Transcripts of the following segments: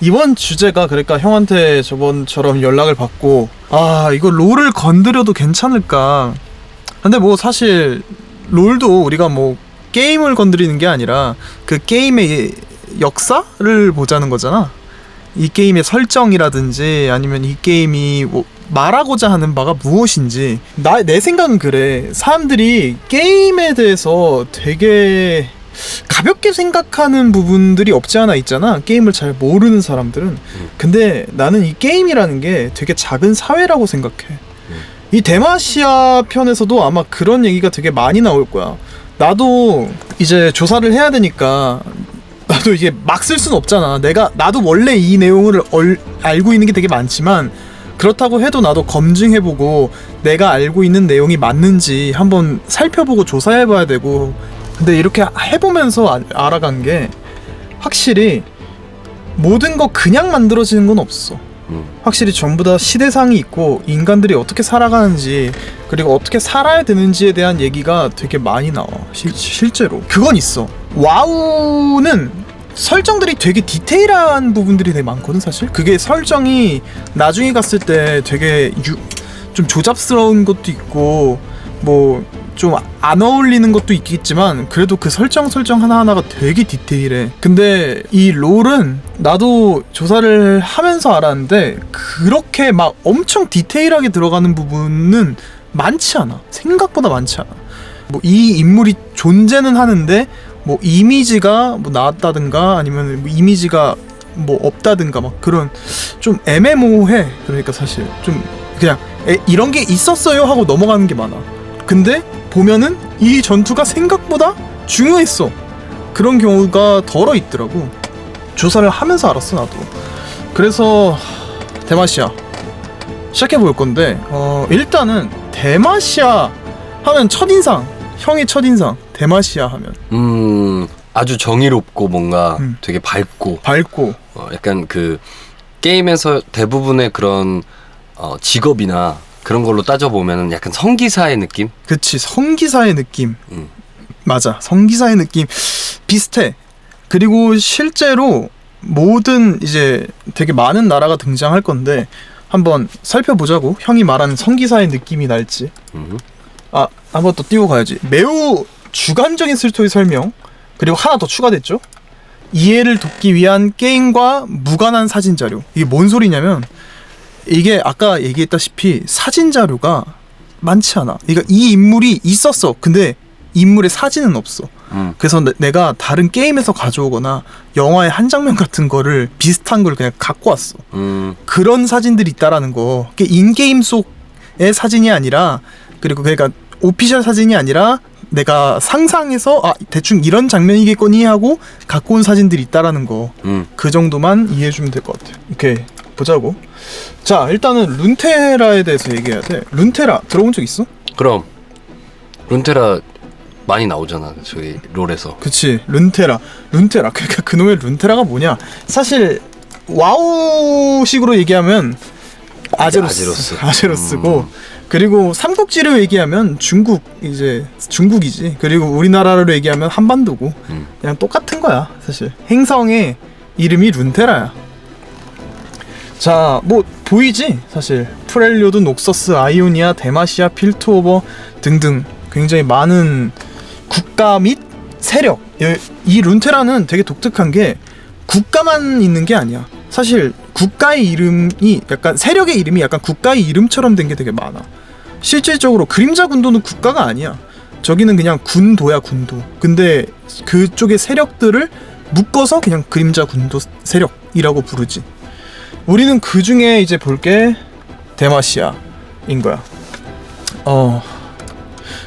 이번 주제가 그러니까 형한테 저번처럼 연락을 받고 이거 롤을 건드려도 괜찮을까. 근데 뭐 사실 롤도 우리가 뭐 게임을 건드리는 게 아니라 그 게임의 역사를 보자는 거잖아. 이 게임의 설정이라든지 아니면 이 게임이 뭐 말하고자 하는 바가 무엇인지. 내 생각은 그래. 사람들이 게임에 대해서 되게 가볍게 생각하는 부분들이 없지 않아 있잖아. 게임을 잘 모르는 사람들은. 근데 나는 이 게임이라는 게 되게 작은 사회라고 생각해. 이 대마시아 편에서도 아마 그런 얘기가 되게 많이 나올 거야. 나도 이제 조사를 해야 되니까 나도 이게 막 쓸 수는 없잖아. 나도 원래 이 내용을 알고 있는 게 되게 많지만 그렇다고 해도 나도 검증해보고 내가 알고 있는 내용이 맞는지 한번 살펴보고 조사해봐야 되고. 근데 이렇게 해보면서 알아간 게 확실히 모든 거 그냥 만들어지는 건 없어. 확실히 전부 다 시대상이 있고 인간들이 어떻게 살아가는지 그리고 어떻게 살아야 되는지에 대한 얘기가 되게 많이 나와. 실제로 그건 있어. 와우는 설정들이 되게 디테일한 부분들이 되게 많거든. 사실 그게 설정이 나중에 갔을 때 되게 좀 조잡스러운 것도 있고 뭐 좀 안 어울리는 것도 있겠지만 그래도 그 설정 하나하나가 되게 디테일해. 근데 이 롤은 나도 조사를 하면서 알았는데 그렇게 막 엄청 디테일하게 들어가는 부분은 많지 않아. 생각보다 많지 않아. 뭐 이 인물이 존재는 하는데 뭐 이미지가 뭐 나왔다든가 아니면 뭐 이미지가 뭐 없다든가 막 그런 좀 애매모호해. 그러니까 사실 좀 그냥 이런 게 있었어요 하고 넘어가는 게 많아. 근데 보면은 이 전투가 생각보다 중요했어. 그런 경우가 덜어 있더라고. 조사를 하면서 알았어 나도. 그래서 대마시아 시작해 볼 건데 일단은 대마시아 하면 첫인상, 형의 첫인상 대마시아 하면 아주 정의롭고 뭔가 되게 밝고 약간 그 게임에서 대부분의 그런 직업이나 그런 걸로 따져보면 약간 성기사의 느낌? 그치, 성기사의 느낌. 맞아, 성기사의 느낌 비슷해. 그리고 실제로 모든 이제 되게 많은 나라가 등장할 건데 한번 살펴보자고. 형이 말하는 성기사의 느낌이 날지. 한번 또 띄고 가야지. 매우 주관적인 스토리 설명, 그리고 하나 더 추가됐죠. 이해를 돕기 위한 게임과 무관한 사진 자료. 이게 뭔 소리냐면 이게 아까 얘기했다시피 사진 자료가 많지 않아. 그러니까 이 인물이 있었어. 근데 인물의 사진은 없어. 그래서 내가 다른 게임에서 가져오거나 영화의 한 장면 같은 거를 비슷한 걸 그냥 갖고 왔어. 그런 사진들이 있다라는 거. 인게임 속의 사진이 아니라, 그리고 그러니까 오피셜 사진이 아니라 내가 상상해서 대충 이런 장면이겠거니 하고 갖고 온 사진들이 있다라는 거. 그 정도만 이해해주면 될 것 같아. 오케이, 보자고. 자, 일단은 룬테라에 대해서 얘기해야 돼. 룬테라 들어본 적 있어? 그럼 룬테라 많이 나오잖아 저희 롤에서. 그치, 룬테라. 그러니까 그놈의 룬테라가 뭐냐, 사실 와우식으로 얘기하면 아제로스고, 그리고 삼국지로 얘기하면 중국이지. 그리고 우리나라로 얘기하면 한반도고. 그냥 똑같은 거야 사실. 행성의 이름이 룬테라야. 자, 뭐 보이지? 사실 프렐류드, 녹서스, 아이오니아, 데마시아, 필트오버 등등 굉장히 많은 국가 및 세력. 이 룬테라는 되게 독특한 게 국가만 있는 게 아니야. 사실 국가의 이름이 약간, 세력의 이름이 약간 국가의 이름처럼 된 게 되게 많아. 실질적으로 그림자 군도는 국가가 아니야. 저기는 그냥 군도야, 군도. 근데 그쪽의 세력들을 묶어서 그냥 그림자 군도 세력이라고 부르지. 우리는 그 중에 이제 볼게 대마시아인 거야.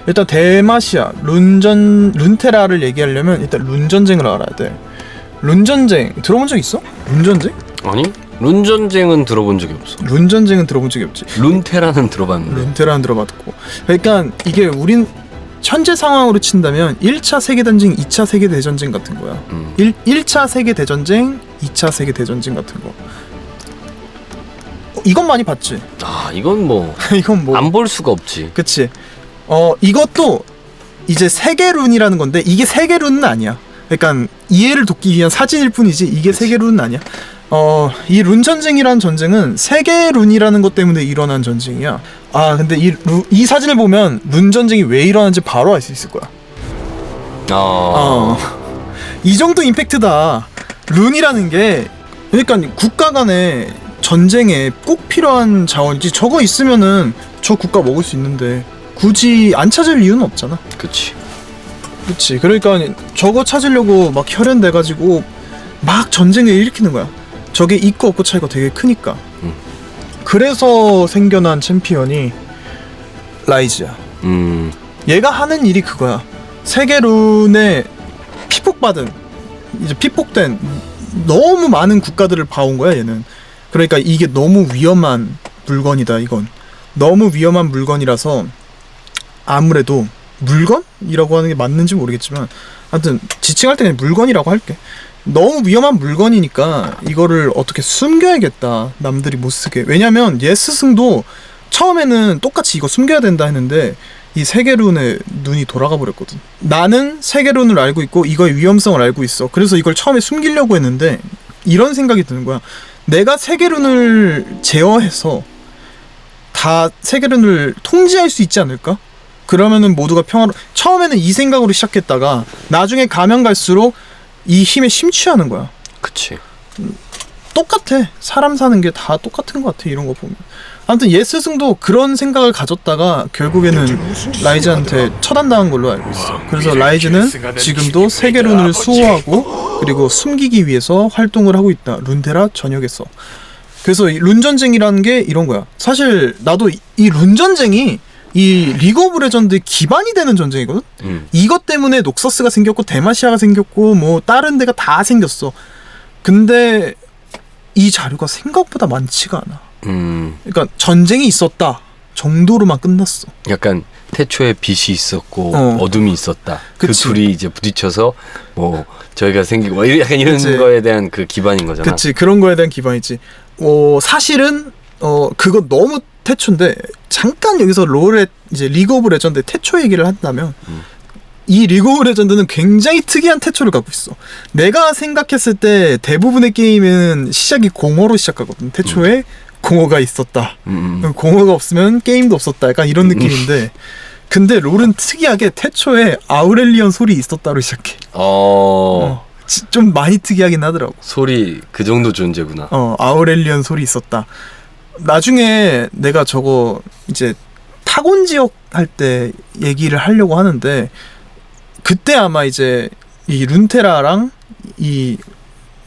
일단 대마시아 룬테라를 얘기하려면 일단 룬전쟁을 알아야 돼. 룬전쟁 들어본 적 있어? 룬전쟁? 아니, 룬전쟁은 들어본 적이 없어. 룬전쟁은 들어본 적이 없지. 룬테라는 들어봤는데. 룬테라는 들어봤고. 그러니까 이게 우린 현재 상황으로 친다면 1차 세계대전쟁, 2차 세계대전쟁 같은 거야. 1차 세계대전쟁, 2차 세계대전쟁 같은 거. 이건 많이 봤지. 이건 뭐 안 볼 수가 없지. 그치. 이것도 이제 세계룬이라는 건데 이게 세계룬은 아니야. 그러니까 이해를 돕기 위한 사진일 뿐이지 이게 세계룬은 아니야. 이 룬 전쟁이란 전쟁은 세계 룬이라는 것 때문에 일어난 전쟁이야. 근데 이 사진을 보면 룬 전쟁이 왜 일어난지 바로 알 수 있을 거야. 이 정도 임팩트다. 룬이라는 게 그러니까 국가 간의 전쟁에 꼭 필요한 자원이지. 저거 있으면은 저 국가 먹을 수 있는데 굳이 안 찾을 이유는 없잖아. 그치. 그러니까 저거 찾으려고 막 혈연돼가지고 막 전쟁을 일으키는 거야. 저게 있고 없고 차이가 되게 크니까. 그래서 생겨난 챔피언이 라이즈야. 얘가 하는 일이 그거야. 세계룬에 피폭된 너무 많은 국가들을 봐온 거야 얘는. 그러니까 이게 너무 위험한 물건이다. 이건 너무 위험한 물건이라서 아무래도 물건이라고 하는 게 맞는지 모르겠지만 아무튼 지칭할 때는 물건이라고 할게. 너무 위험한 물건이니까 이거를 어떻게 숨겨야겠다. 남들이 못 쓰게. 왜냐면 얘 스승도 처음에는 똑같이 이거 숨겨야 된다 했는데 이 세계룬에 눈이 돌아가 버렸거든. 나는 세계룬을 알고 있고 이거의 위험성을 알고 있어. 그래서 이걸 처음에 숨기려고 했는데 이런 생각이 드는 거야. 내가 세계룬을 제어해서 다 세계룬을 통제할 수 있지 않을까? 그러면은 모두가 처음에는 이 생각으로 시작했다가 나중에 가면 갈수록 이 힘에 심취하는 거야. 그치. 똑같아. 사람 사는 게 다 똑같은 것 같아. 이런 거 보면. 아무튼 얘 스승도 그런 생각을 가졌다가 결국에는 라이즈한테 처단당한 걸로 알고 있어. 그래서 라이즈는 지금도 세계룬을 수호하고 그리고 숨기기 위해서 활동을 하고 있다. 룬테라 전역에서. 그래서 이 룬전쟁이라는 게 이런 거야. 사실 나도 이 룬전쟁이 이 리그 오브 레전드의 기반이 되는 전쟁이거든. 이것 때문에 녹서스가 생겼고 데마시아가 생겼고 뭐 다른 데가 다 생겼어. 근데 이 자료가 생각보다 많지가 않아. 그러니까 전쟁이 있었다 정도로만 끝났어. 약간 태초에 빛이 있었고 어둠이 있었다. 그치. 그 둘이 이제 부딪혀서 뭐 저희가 생기고 뭐 약간 이런 그치. 거에 대한 그 기반인 거잖아. 그치. 그런 거에 대한 기반이지. 사실은 그거 너무 태초인데 잠깐 여기서 롤의 이제 리그 오브 레전드의 태초 얘기를 한다면 이 리그 오브 레전드는 굉장히 특이한 태초를 갖고 있어. 내가 생각했을 때 대부분의 게임은 시작이 공허로 시작하거든. 태초에 공허가 있었다. 공허가 없으면 게임도 없었다. 약간 이런 느낌인데 근데 롤은 특이하게 태초에 아우렐리언 소리 있었다로 시작해. 좀 많이 특이하긴 하더라고. 소리 그 정도 존재구나. 아우렐리언 소리 있었다. 나중에 내가 저거 이제 타곤 지역 할 때 얘기를 하려고 하는데 그때 아마 이제 이 룬테라랑 이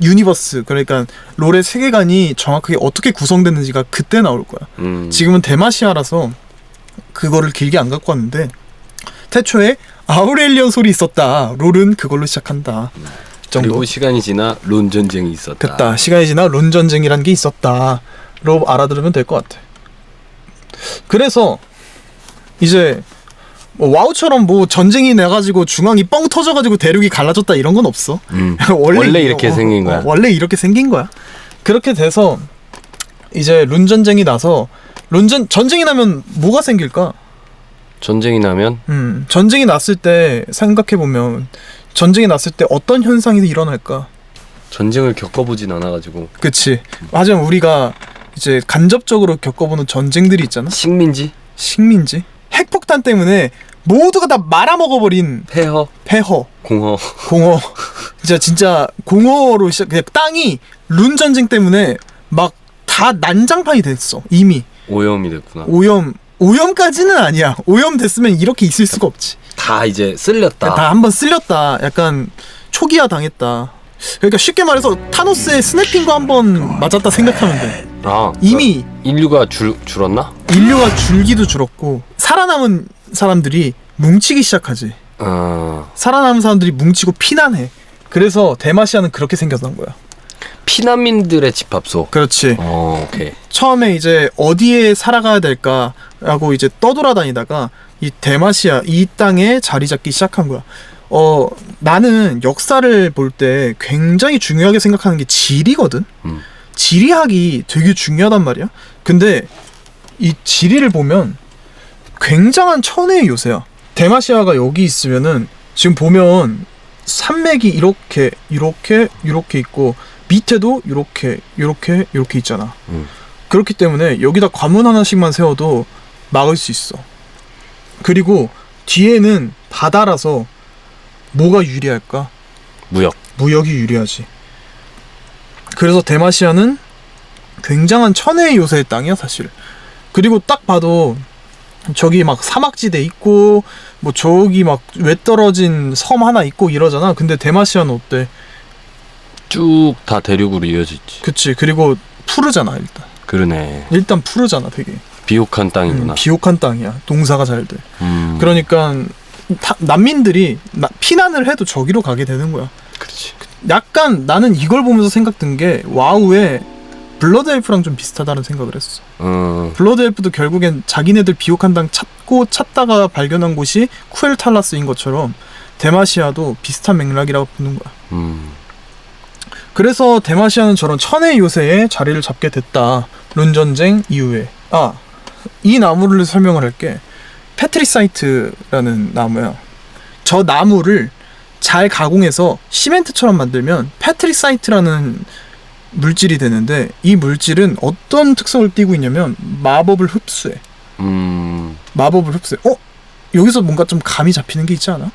유니버스 그러니까 롤의 세계관이 정확하게 어떻게 구성됐는지가 그때 나올 거야. 지금은 데마시아라서 그거를 길게 안 갖고 왔는데 태초에 아우렐리언 소리 있었다. 롤은 그걸로 시작한다. 정도. 그리고 시간이 지나 론 전쟁이 있었다. 그다. 시간이 지나 론 전쟁이라는 게 있었다로 알아들으면 될 것 같아. 그래서 이제 뭐 와우처럼 뭐 전쟁이 나가지고 중앙이 뻥 터져가지고 대륙이 갈라졌다 이런 건 없어. 원래 이렇게 생긴 거야. 원래 이렇게 생긴 거야. 그렇게 돼서 이제 룬 전쟁이 나서 전쟁이 나면 뭐가 생길까? 전쟁이 나면 전쟁이 났을 때 생각해 보면 전쟁이 났을 때 어떤 현상이 일어날까? 전쟁을 겪어보진 않아가지고. 그치. 하지만 우리가 이제 간접적으로 겪어보는 전쟁들이 있잖아. 식민지. 핵폭탄 때문에 모두가 다 말아먹어버린 폐허. 공허. 진짜 공허로 그냥 땅이 룬 전쟁 때문에 막 다 난장판이 됐어. 이미. 오염이 됐구나. 오염까지는 아니야. 오염됐으면 이렇게 있을 수가 없지. 다 이제 쓸렸다. 다 한번 쓸렸다. 약간 초기화 당했다. 그러니까 쉽게 말해서 타노스의 스냅핑거 한번 맞았다 생각하면 돼. 이미 인류가 줄었나? 인류가 줄기도 줄었고 살아남은 사람들이 뭉치기 시작하지. 살아남은 사람들이 뭉치고 피난해. 그래서 데마시아는 그렇게 생겼던 거야. 피난민들의 집합소. 그렇지. 오케이. 처음에 이제 어디에 살아가야 될까라고 이제 떠돌아다니다가 이 데마시아 이 땅에 자리 잡기 시작한 거야. 나는 역사를 볼 때 굉장히 중요하게 생각하는 게 지리거든. 지리학이 되게 중요하단 말이야. 근데 이 지리를 보면 굉장한 천혜의 요새야. 데마시아가 여기 있으면은 지금 보면 산맥이 이렇게 있고 밑에도 이렇게 있잖아. 그렇기 때문에 여기다 관문 하나씩만 세워도 막을 수 있어. 그리고 뒤에는 바다라서 뭐가 유리할까? 무역이 유리하지. 그래서 데마시아는 굉장한 천혜의 요새의 땅이야 사실. 그리고 딱 봐도 저기 막 사막지대 있고 뭐 저기 막 외떨어진 섬 하나 있고 이러잖아. 근데 데마시아는 어때? 쭉 다 대륙으로 이어져 있지. 그치. 그리고 푸르잖아 일단. 그러네. 일단 푸르잖아 되게. 비옥한 땅이구나. 비옥한 땅이야. 농사가 잘 돼. 그러니까 난민들이 피난을 해도 저기로 가게 되는 거야. 그렇지. 약간 나는 이걸 보면서 생각든 게 와우의 블러드 엘프랑 좀 비슷하다는 생각을 했어. 블러드 엘프도 결국엔 자기네들 비옥한 땅 찾다가 발견한 곳이 쿠엘탈라스인 것처럼 데마시아도 비슷한 맥락이라고 보는 거야. 그래서 데마시아는 저런 천의 요새에 자리를 잡게 됐다. 룬 전쟁 이후에. 이 나무를 설명을 할게. 페트리사이트라는 나무야. 저 나무를 잘 가공해서 시멘트처럼 만들면 페트리사이트라는 물질이 되는데, 이 물질은 어떤 특성을 띠고 있냐면 마법을 흡수해. 마법을 흡수해. 여기서 뭔가 좀 감이 잡히는 게 있지 않아?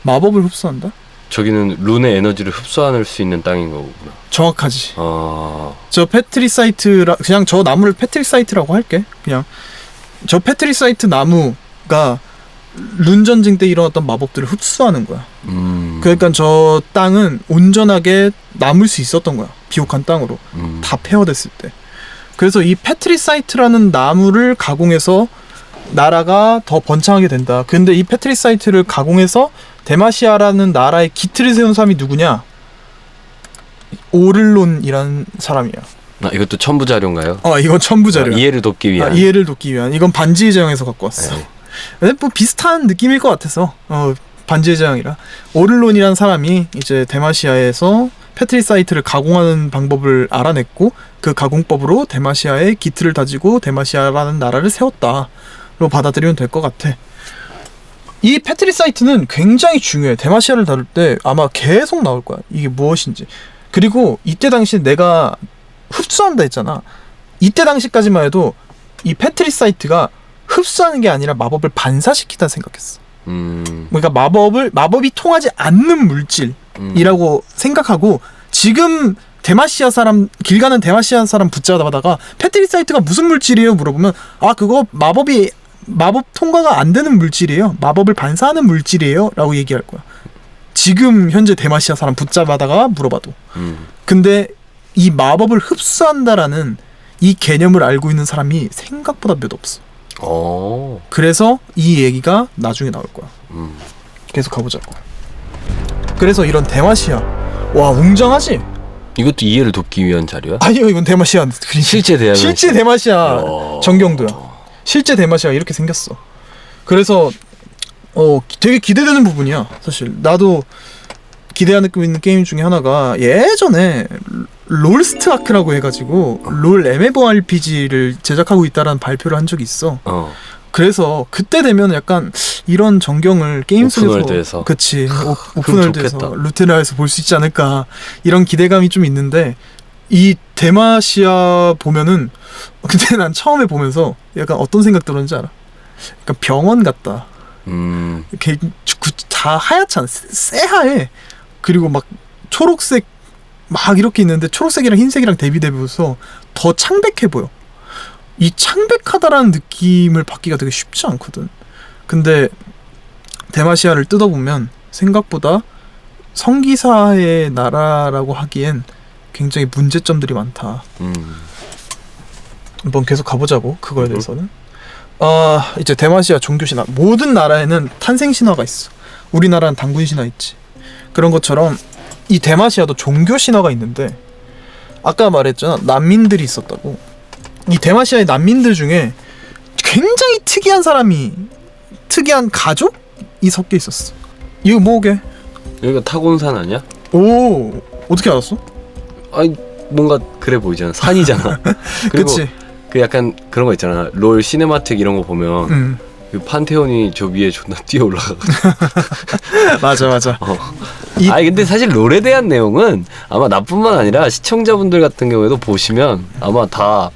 마법을 흡수한다? 저기는 룬의 에너지를 흡수할 수 있는 땅인 거구나. 정확하지. 저 페트리사이트라, 그냥 저 나무를 페트리사이트라고 할게. 그냥 저 페트리사이트 나무가 룬 전쟁 때 일어났던 마법들을 흡수하는 거야. 그러니까 저 땅은 온전하게 남을 수 있었던 거야. 비옥한 땅으로 다 폐허됐을 때. 그래서 이 페트리사이트라는 나무를 가공해서 나라가 더 번창하게 된다. 근데 이 페트리사이트를 가공해서 데마시아라는 나라의 기틀을 세운 사람이 누구냐? 오를론이라는 사람이야. 이것도 첨부 자료인가요? 이건 첨부 자료야. 이해를 돕기 위한. 이해를 돕기 위한. 이건 반지의 제왕에서 갖고 왔어. 근데 뭐 비슷한 느낌일 것 같아서 반지의 제왕이라. 오를론이라는 사람이 이제 데마시아에서 페트리사이트를 가공하는 방법을 알아냈고, 그 가공법으로 데마시아의 기틀을 다지고 데마시아라는 나라를 세웠다로 받아들이면 될 것 같아. 이 페트리사이트는 굉장히 중요해. 데마시아를 다룰 때 아마 계속 나올 거야. 이게 무엇인지. 그리고 이때 당시 내가 흡수한다 했잖아. 이때 당시까지만 해도 이 페트리사이트가 흡수하는 게 아니라 마법을 반사시키다 생각했어. 그러니까 마법이 통하지 않는 물질이라고 생각하고, 지금 데마시아 사람, 길 가는 데마시아 사람 붙잡아다가 페트리사이트가 무슨 물질이에요? 물어보면 그거 마법 통과가 안 되는 물질이에요. 마법을 반사하는 물질이에요. 라고 얘기할 거야. 지금 현재 데마시아 사람 붙잡아다가 물어봐도. 근데 이 마법을 흡수한다라는 이 개념을 알고 있는 사람이 생각보다 몇 없어. 그래서 이 얘기가 나중에 나올 거야. 계속 가보자고. 그래서 이런 데마시아, 와 웅장하지? 이것도 이해를 돕기 위한 자료야? 아니요, 이건 데마시아. 실제 데마시아 전경도야. 실제 데마시아가 이렇게 생겼어. 그래서 되게 기대되는 부분이야. 사실 나도 기대하고 있는 게임 중에 하나가, 예전에 롤스트 아크라고 해가지고 롤 MMORPG를 제작하고 있다라는 발표를 한 적이 있어. 그래서 그때 되면 약간 이런 전경을 게임 속에서, 오픈월드에서, 그치, 오픈월드에서 루테라에서 볼 수 있지 않을까, 이런 기대감이 좀 있는데, 이 데마시아 보면은, 근데 난 처음에 보면서 약간 어떤 생각 들었는지 알아? 약간 병원 같다. 이렇게 다 하얗잖아. 새하얘. 그리고 막 초록색 막 이렇게 있는데, 초록색이랑 흰색이랑 대비되면서 더 창백해 보여. 이 창백하다라는 느낌을 받기가 되게 쉽지 않거든. 근데 데마시아를 뜯어보면 생각보다 성기사의 나라라고 하기엔 굉장히 문제점들이 많다. 한번 계속 가보자고, 그거에 대해서는. 이제 데마시아 종교신화. 모든 나라에는 탄생신화가 있어. 우리나라는 단군신화 있지. 그런 것처럼 이 데마시아도 종교신화가 있는데, 아까 말했잖아, 난민들이 있었다고. 이 데마시아의 난민들 중에 굉장히 특이한 가족이 섞여 있었어. 이거 뭐게? 여기가 타곤산 아니야? 오, 어떻게 알았어? 뭔가 그래 보이잖아. 산이잖아. 그리고 그치. 그 약간 그런 거 있잖아. 롤 시네마틱 이런 거 보면 그 판테온이 저 위에 존나 뛰어 올라가. 맞아. 아니 근데 사실 롤에 대한 내용은 아마 나뿐만 아니라 시청자분들 같은 경우에도 보시면 아마 다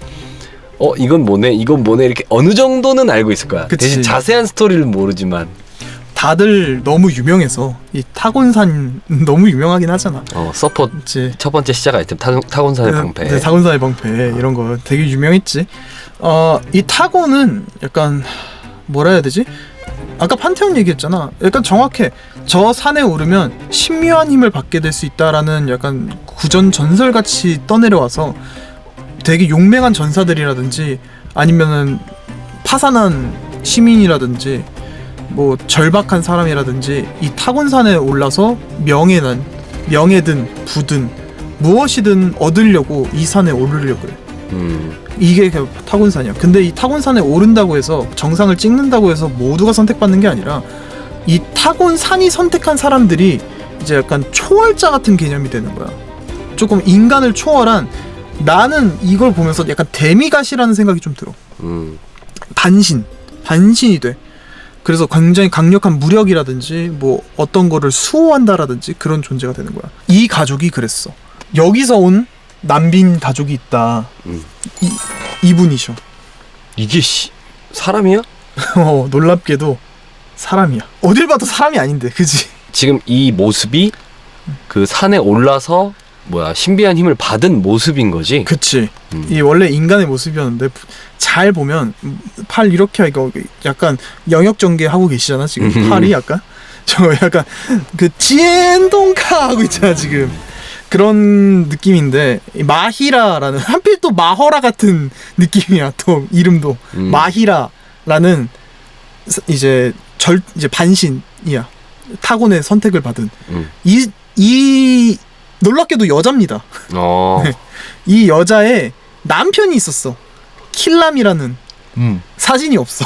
이건 뭐네 이렇게 어느 정도는 알고 있을 거야. 그치. 대신 자세한 스토리는 모르지만 다들 너무 유명해서 이 타곤산 너무 유명하긴 하잖아. 서포 그치. 첫 번째 시작 아이템 타곤산의 방패. 네, 타곤산의 방패 이런 거 되게 유명했지. 이 타곤은 약간 뭐라 해야 되지? 아까 판테온 얘기했잖아. 약간 정확해. 저 산에 오르면 신묘한 힘을 받게 될 수 있다라는 약간 구전 전설같이 떠내려와서 되게 용맹한 전사들이라든지 아니면은 파산한 시민이라든지 뭐 절박한 사람이라든지 이 타곤산에 올라서 명예든 부든 무엇이든 얻으려고 이 산에 오르려고 그래. 이게 타곤산이야. 근데 이 타곤산에 오른다고 해서 정상을 찍는다고 해서 모두가 선택받는 게 아니라 이 타곤산이 선택한 사람들이 이제 약간 초월자 같은 개념이 되는 거야. 조금 인간을 초월한, 나는 이걸 보면서 약간 데미갓이라는 생각이 좀 들어. 반신이 돼. 그래서 굉장히 강력한 무력이라든지 뭐 어떤 거를 수호한다라든지 그런 존재가 되는 거야. 이 가족이 그랬어. 여기서 온 난빈 가족이 있다. 이분이셔. 이게 사람이야? 놀랍게도 사람이야. 어딜 봐도 사람이 아닌데, 그지? 지금 이 모습이 그 산에 올라서 신비한 힘을 받은 모습인 거지? 그치. 이 원래 인간의 모습이었는데 잘 보면 팔 이렇게 이거 약간 영역 전개 하고 계시잖아 지금. 팔이 약간 약간 그 지엔동카 하고 있잖아 지금. 그런 느낌인데 마히라라는, 하필 또 마허라 같은 느낌이야. 또 이름도 마히라라는 이제 반신이야. 타곤의 선택을 받은 이 놀랍게도 여자입니다. 이 여자의 남편이 있었어. 킬람이라는. 사진이 없어.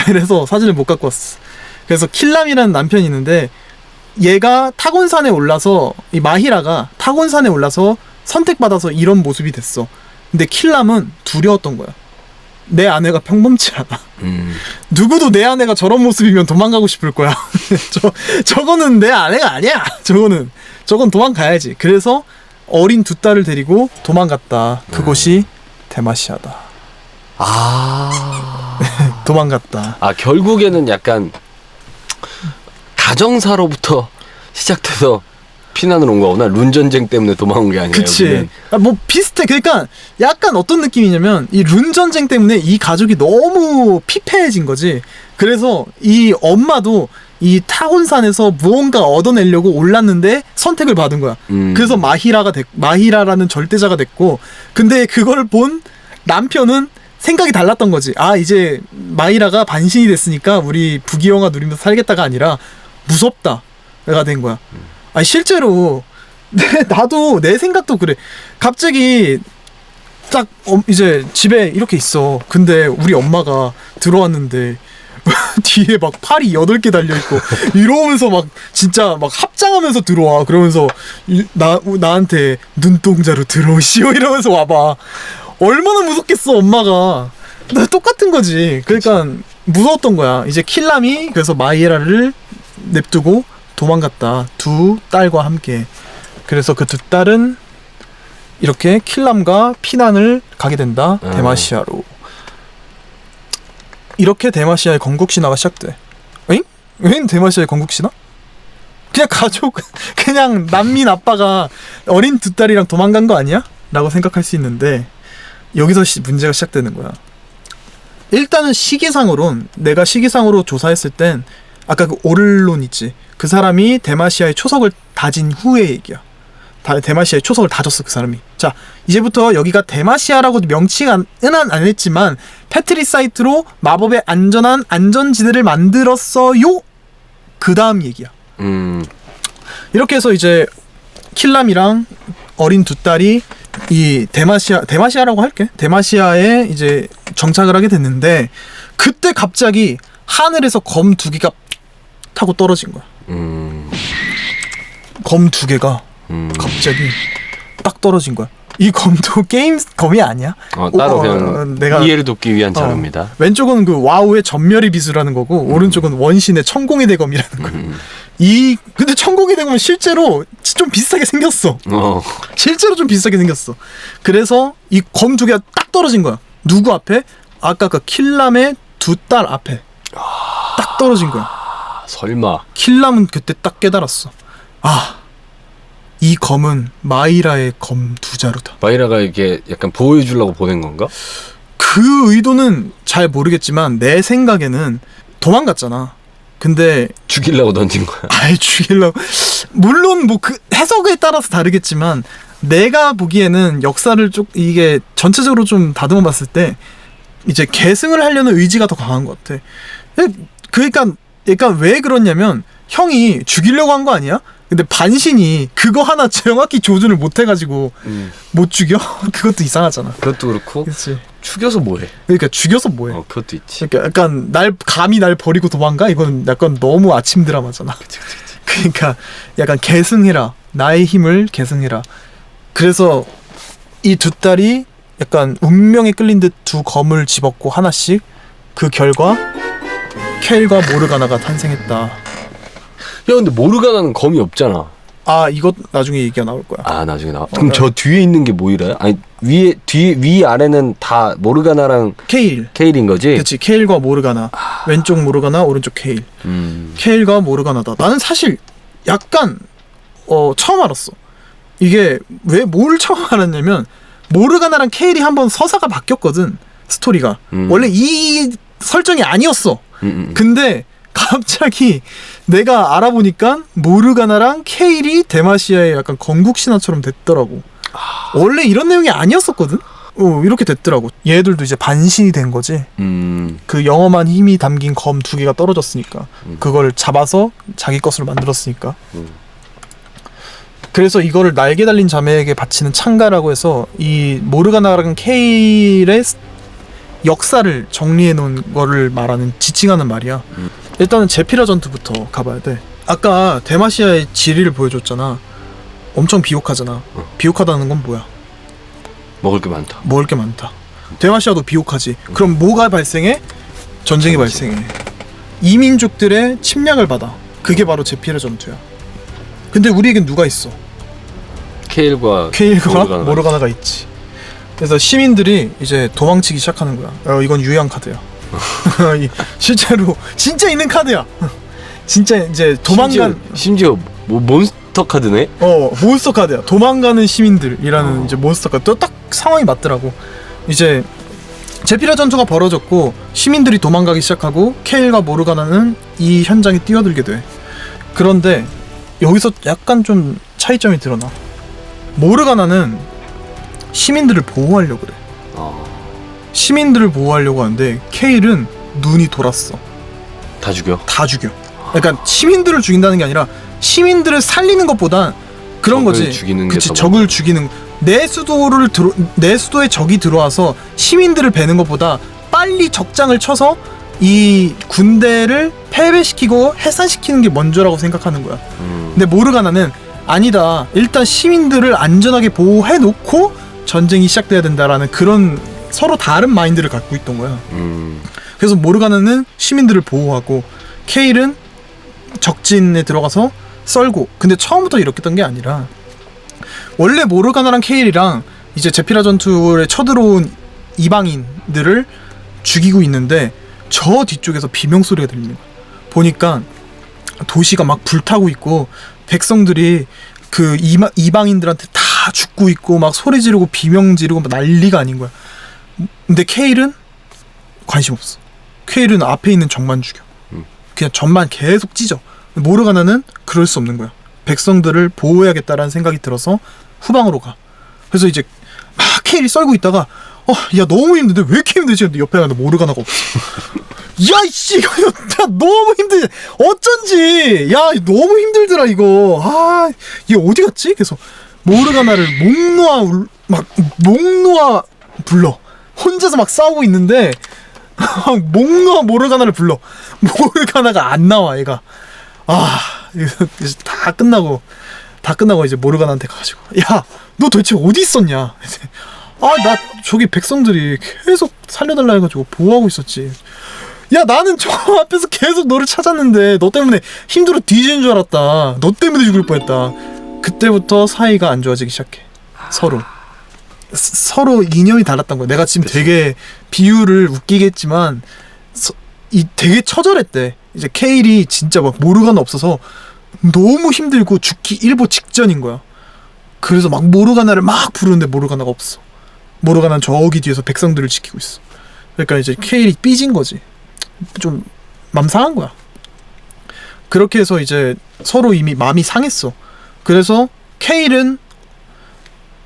그래서 사진을 못 갖고 왔어. 그래서 킬람이라는 남편이 있는데 얘가 타곤산에 올라서, 이 마히라가 타곤산에 올라서 선택받아서 이런 모습이 됐어. 근데 킬람은 두려웠던 거야. 내 아내가 평범치 않아. 누구도 내 아내가 저런 모습이면 도망가고 싶을 거야. 저거는 내 아내가 아니야. 저건 도망가야지. 그래서 어린 두 딸을 데리고 도망갔다. 그것이 데마시아다. 도망갔다. 결국에는 약간 가정사로부터 시작돼서 피난을 온 거구나. 룬 전쟁 때문에 도망온 게 아니라. 그치. 뭐 비슷해. 그러니까 약간 어떤 느낌이냐면 이 룬 전쟁 때문에 이 가족이 너무 피폐해진 거지. 그래서 이 엄마도 이 타곤산에서 무언가 얻어내려고 올랐는데 선택을 받은 거야. 그래서 마히라라는 절대자가 됐고, 근데 그걸 본 남편은 생각이 달랐던 거지. 이제 마히라가 반신이 됐으니까 우리 부귀영화 누리면서 살겠다가 아니라 무섭다가 된 거야. 실제로 나도 내 생각도 그래. 갑자기 딱 이제 집에 이렇게 있어. 근데 우리 엄마가 들어왔는데 뒤에 막 팔이 8개 달려있고 이러면서 막 진짜 막 합장하면서 들어와. 그러면서 나한테 눈동자로 들어오시오 이러면서 와봐. 얼마나 무섭겠어 엄마가. 나 똑같은 거지. 그러니까 무서웠던 거야. 이제 킬람이 그래서 마히라를 냅두고 도망갔다. 두 딸과 함께. 그래서 그 두 딸은 이렇게 킬람과 피난을 가게 된다. 데마시아로. 이렇게 데마시아의 건국 신화가 시작돼. 엥? 웬 데마시아의 건국 신화? 그냥 그냥 난민 아빠가 어린 두 딸이랑 도망간 거 아니야? 라고 생각할 수 있는데 여기서 문제가 시작되는 거야. 일단은 내가 시기상으로 조사했을 땐 아까 그 오를론 있지. 그 사람이 데마시아의 초석을 다진 후의 얘기야. 데마시아의 초석을 다졌어 그 사람이. 자, 이제부터 여기가 데마시아라고 명칭은 안 했지만 페트리사이트로 마법의 안전한 안전지대를 만들었어요. 그 다음 얘기야. 이렇게 해서 이제 킬람이랑 어린 두 딸이 이 데마시아라고 할게. 데마시아에 이제 정착을 하게 됐는데 그때 갑자기 하늘에서 검 2개가 타고 떨어진 거야. 검 2개가 갑자기 딱 떨어진 거야. 이 검도 게임 검이 아니야. 따로 그냥 내가 이해를 돕기 위한 자료입니다. 왼쪽은 그 와우의 전멸의 비수라는 거고 오른쪽은 원신의 천공의 대검이라는 거야. 근데 천공의 대검은 실제로 좀 비슷하게 생겼어. 실제로 좀 비슷하게 생겼어. 그래서 이 검 두 개가 딱 떨어진 거야. 누구 앞에? 아까 그 킬람의 두 딸 앞에 딱 떨어진 거야. 설마 킬람은 그때 딱 깨달았어. 이 검은 마이라의 검 두 자루다. 마이라가 이게 약간 보호해주려고 보낸 건가? 그 의도는 잘 모르겠지만 내 생각에는 도망갔잖아. 근데 죽이려고 던진 거야. 죽이려고. 물론 뭐 그 해석에 따라서 다르겠지만 내가 보기에는 역사를 이게 전체적으로 좀 다듬어 봤을 때 이제 계승을 하려는 의지가 더 강한 것 같아. 그러니까 왜 그러냐면 형이 죽이려고 한 거 아니야? 근데 반신이 그거 하나 정확히 조준을 못 해가지고 못 죽여? 그것도 이상하잖아. 그것도 그렇고. 그치. 죽여서 뭐해? 그러니까 죽여서 뭐해? 그것도 있지. 그러니까 약간 감히 날 버리고 도망가? 이건 약간 너무 아침 드라마잖아. 그치. 그러니까 약간 계승해라. 나의 힘을 계승해라. 그래서 이 두 딸이 약간 운명에 끌린 듯 두 검을 집었고 하나씩. 그 결과 케일과 모르가나가 탄생했다. 야 근데 모르가나는 검이 없잖아. 이것 나중에 얘기가 나올 거야. 나중에 나와. 그럼 저 뒤에 있는 게 모이라야? 아니 위 아래는 다 모르가나랑 케일인 거지? 그렇지. 케일과 모르가나. 왼쪽 모르가나, 오른쪽 케일. 케일과 모르가나다. 나는 사실 약간 처음 알았어. 이게 왜 뭘 처음 알았냐면 모르가나랑 케일이 한번 서사가 바뀌었거든. 스토리가. 원래 이 설정이 아니었어. 근데 갑자기 내가 알아보니까 모르가나랑 케일이 데마시아의 약간 건국 신화처럼 됐더라고. 원래 이런 내용이 아니었었거든. 이렇게 됐더라고. 얘들도 이제 반신이 된 거지. 그 영험한 힘이 담긴 검 두 개가 떨어졌으니까 그걸 잡아서 자기 것으로 만들었으니까. 그래서 이거를 날개 달린 자매에게 바치는 창가라고 해서 이 모르가나랑 케일의 역사를 정리해 놓은 거를 말하는 지칭하는 말이야. 일단은 제피라 전투부터 가봐야 돼. 아까 데마시아의 지리를 보여줬잖아. 엄청 비옥하잖아. 비옥하다는 건 뭐야? 먹을 게 많다. 데마시아도 비옥하지. 그럼 뭐가 발생해? 전쟁이 발생해. 이민족들의 침략을 받아. 그게 바로 제피라 전투야. 근데 우리에겐 누가 있어? 케일과 모르가나가 있지. 그래서 시민들이 이제 도망치기 시작하는 거야. 이건 유형 카드야. 실제로 진짜 있는 카드야. 진짜 이제 심지어 뭐 몬스터 카드네? 몬스터 카드야. 도망가는 시민들이라는 이제 몬스터 카드. 또 딱 상황이 맞더라고. 이제 제피라 전투가 벌어졌고 시민들이 도망가기 시작하고 케일과 모르가나는 이 현장에 뛰어들게 돼. 그런데 여기서 약간 좀 차이점이 드러나. 모르가나는 시민들을 보호하려고 그래. 시민들을 보호하려고 하는데 케일은 눈이 돌았어. 다 죽여. 그러니까 시민들을 죽인다는 게 아니라 시민들을 살리는 것보다 그런 거지. 그치, 적을 죽이는. 내 수도에 적이 들어와서 시민들을 베는 것보다 빨리 적장을 쳐서 이 군대를 패배시키고 해산시키는 게 먼저라고 생각하는 거야. 근데 모르가나는 아니다. 일단 시민들을 안전하게 보호해놓고 전쟁이 시작돼야 된다라는 그런 서로 다른 마인드를 갖고 있던 거야. 그래서 모르가나는 시민들을 보호하고 케일은 적진에 들어가서 썰고. 근데 처음부터 이렇게 했던 게 아니라 원래 모르가나랑 케일이랑 이제 제피라 전투에 쳐들어온 이방인들을 죽이고 있는데 저 뒤쪽에서 비명소리가 들리는 거야. 보니까 도시가 막 불타고 있고 백성들이 그 이방인들한테 다 죽고 있고 막 소리 지르고 비명 지르고 막 난리가 아닌 거야. 근데 케일은 관심 없어. 케일은 앞에 있는 적만 죽여. 그냥 적만 계속 찢어. 모르가나는 그럴 수 없는 거야. 백성들을 보호해야겠다라는 생각이 들어서 후방으로 가. 그래서 이제 막 케일이 썰고 있다가 야 너무 힘든데 왜 이렇게 힘들지? 근데 옆에 가는데 모르가나가 없어. 야 이씨 이거 너무 힘들. 어쩐지 야 너무 힘들더라 이거. 얘 어디 갔지? 그래서 모르가나를 목 놓아 불러. 혼자서 막 싸우고 있는데 목 놓아 모르가나를 불러. 모르가나가 안 나와 얘가. 다 끝나고 이제 모르가나한테 가가지고 야 너 도대체 어디 있었냐? 아, 나 저기 백성들이 계속 살려달라 해가지고 보호하고 있었지. 야, 나는 저 앞에서 계속 너를 찾았는데 너 때문에 힘들어 뒤지는 줄 알았다. 너 때문에 죽을 뻔했다. 그때부터 사이가 안 좋아지기 시작해. 서로 이념이 달랐던 거야. 내가 지금 그치. 되게 비유를 웃기게 했지만 되게 처절했대. 이제 케일이 진짜 막 모르가나 없어서 너무 힘들고 죽기 일보 직전인 거야. 그래서 막 모르가나를 막 부르는데 모르가나가 없어. 모르가나는 저기 뒤에서 백성들을 지키고 있어. 그러니까 이제 케일이 삐진 거지. 좀 맘 상한 거야. 그렇게 해서 이제 서로 이미 마음이 상했어. 그래서 케일은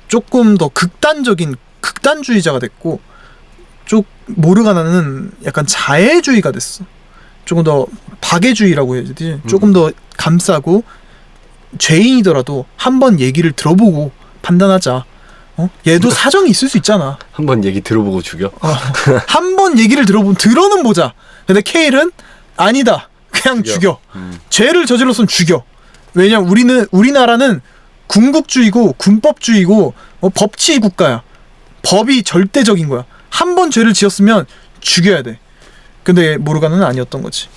조금 더 극단주의자가 됐고, 모르가나는 약간 자애주의가 됐어. 조금 더 박애주의라고 해야 되지. 조금 더 감싸고, 죄인이더라도 한번 얘기를 들어보고 판단하자. 얘도 사정이 있을 수 있잖아. 한번 얘기 들어보고 죽여? 한번 얘기를 들어는 보자. 근데 케일은 아니다. 그냥 죽여. 죄를 저질렀으면 죽여. 왜냐면 우리나라는 군국주의고 군법주의고 법치 국가야. 법이 절대적인 거야. 한 번 죄를 지었으면 죽여야 돼. 근데 모르가나는 아니었던 거지.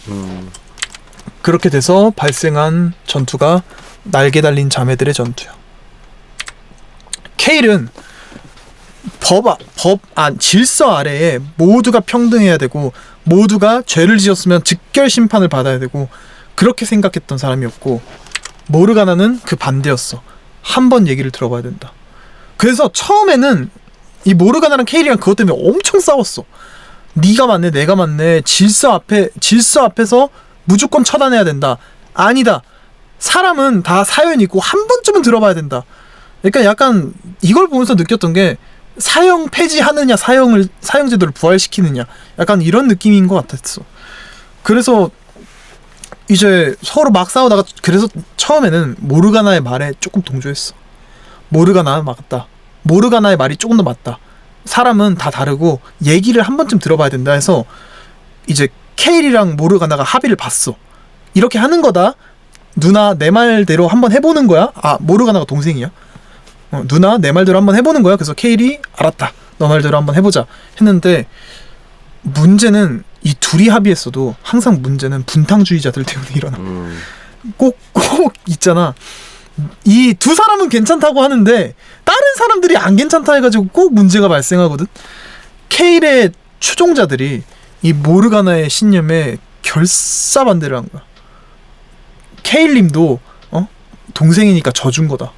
그렇게 돼서 발생한 전투가 날개 달린 자매들의 전투야. 케일은 질서 아래에 모두가 평등해야 되고 모두가 죄를 지었으면 즉결 심판을 받아야 되고 그렇게 생각했던 사람이었고, 모르가나는 그 반대였어. 한 번 얘기를 들어봐야 된다. 그래서 처음에는 이 모르가나랑 케일이랑 그것 때문에 엄청 싸웠어. 네가 맞네, 내가 맞네. 질서 앞에서 무조건 처단해야 된다. 아니다. 사람은 다 사연이 있고 한 번쯤은 들어봐야 된다. 그러니까 약간 이걸 보면서 느꼈던 게 사형 폐지하느냐, 사형제도를 부활시키느냐, 약간 이런 느낌인 것 같았어. 그래서 이제 서로 막 싸우다가, 그래서 처음에는 모르가나의 말에 조금 동조했어. 모르가나 맞다. 모르가나의 말이 조금 더 맞다. 사람은 다 다르고 얘기를 한 번쯤 들어봐야 된다 해서 이제 케일이랑 모르가나가 합의를 봤어. 이렇게 하는 거다. 누나 내 말대로 한번 해보는 거야. 모르가나가 동생이야. 누나 내 말대로 한번 해보는 거야. 그래서 케일이 알았다. 너 말대로 한번 해보자 했는데, 문제는 이 둘이 합의했어도 항상 문제는 분탕주의자들 때문에 일어나. 꼭 있잖아. 이 두 사람은 괜찮다고 하는데 다른 사람들이 안 괜찮다 해가지고 꼭 문제가 발생하거든. 케일의 추종자들이 이 모르가나의 신념에 결사반대를 한 거야. 케일님도 동생이니까 져준 거다.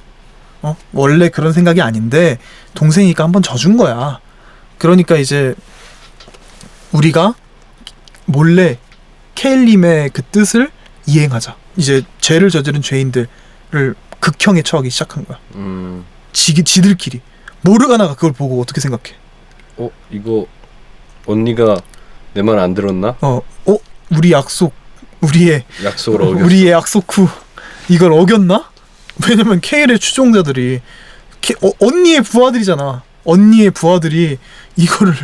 원래 그런 생각이 아닌데 동생이니까 한번 져준 거야. 그러니까 이제 우리가 몰래 케일님의 그 뜻을 이행하자. 이제 죄를 저지른 죄인들을 극형에 처하기 시작한 거야. 지들끼리. 모르가나가 그걸 보고 어떻게 생각해? 이거 언니가 내 말 안 들었나? 우리의 약속을 어겼어. 우리의 약속 후 이걸 어겼나? 왜냐면 케일의 추종자들이 언니의 부하들이잖아. 언니의 부하들이 이거를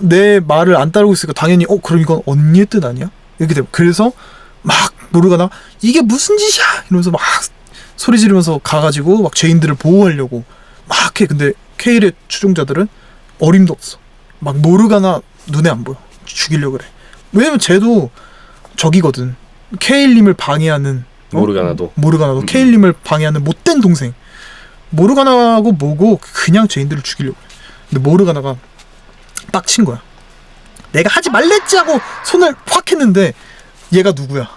내 말을 안 따르고 있으니까 당연히 그럼 이건 언니의 뜻 아니야? 이렇게 돼. 그래서 막 모르가나 이게 무슨 짓이야 이러면서 막 소리 지르면서 가가지고 막 죄인들을 보호하려고 막 해. 근데 케일의 추종자들은 어림도 없어. 막 모르가나 눈에 안 보여. 죽이려고 그래. 왜냐면 쟤도 적이거든. 케일님을 방해하는 모르가나도 케일님을 방해하는 못된 동생. 모르가나하고 뭐고 그냥 죄인들을 죽이려고 해. 근데 모르가나가 빡친 거야. 내가 하지 말랬지 하고 손을 확 했는데 얘가 누구야?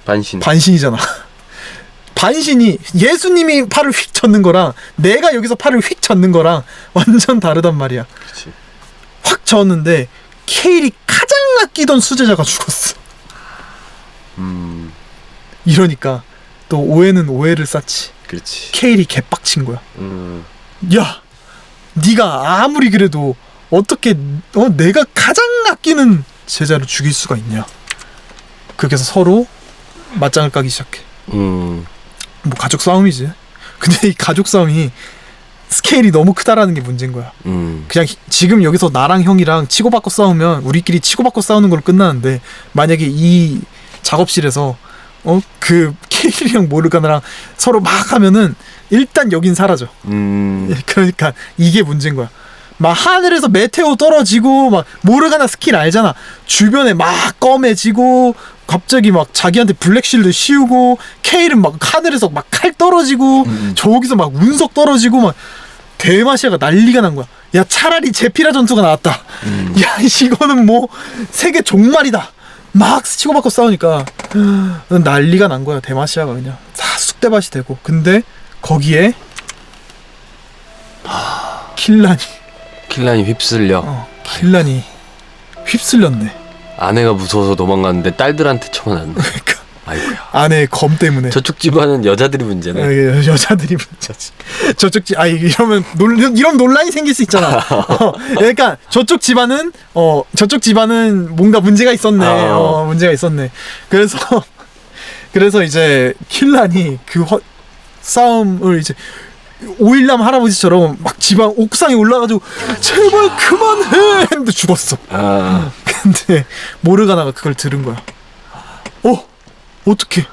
반신이잖아. 반신이 예수님이 팔을 휙 쳤는 거랑 내가 여기서 팔을 휙 쳤는 거랑 완전 다르단 말이야. 그치. 확 쳤는데 케일이 가장 아끼던 수제자가 죽었어. 이러니까 또 오해는 오해를 쌓지. 그렇지. 케일이 개빡친 거야. 야, 네가 아무리 그래도 어떻게 내가 가장 아끼는 제자를 죽일 수가 있냐. 그렇게 해서 서로 맞짱을 까기 시작해. 뭐 가족 싸움이지. 근데 이 가족 싸움이 스케일이 너무 크다라는 게 문제인 거야. 그냥 지금 여기서 나랑 형이랑 치고받고 싸우면 우리끼리 치고받고 싸우는 걸로 끝나는데, 만약에 이 작업실에서 그 케일이랑 모르가나랑 서로 막 하면은 일단 여긴 사라져. 그러니까 이게 문제인 거야. 막 하늘에서 메테오 떨어지고 막 모르가나 스킬 알잖아. 주변에 막 검해지고 갑자기 막 자기한테 블랙실드 씌우고 케일은 막 하늘에서 막 칼 떨어지고 저기서 막 운석 떨어지고 막 데마시아가 난리가 난 거야. 야 차라리 제피라 전투가 나왔다. 야 이거는 뭐 세계 종말이다. 막 치고받고 싸우니까 난리가 난 거야. 데마시아가 그냥 다 쑥대밭이 되고. 근데 거기에 킬란이 휩쓸려. 킬란이 휩쓸렸네. 아내가 무서워서 도망갔는데 딸들한테 쳐맞았네. 그러니까 아이고야. 아내 검 때문에. 저쪽 집안은 여자들이 문제네. 여자들이 문제지. 저쪽 집 이러면 이런 논란이 생길 수 있잖아. 그러니까 저쪽 집안은 뭔가 문제가 있었네. 문제가 있었네. 그래서 이제 킬란이 그 싸움을 이제 오일남 할아버지처럼 막 집안 옥상에 올라가지고 제발 그만해 했는데 죽었어. 근데 모르가나가 그걸 들은 거야. 어떡해.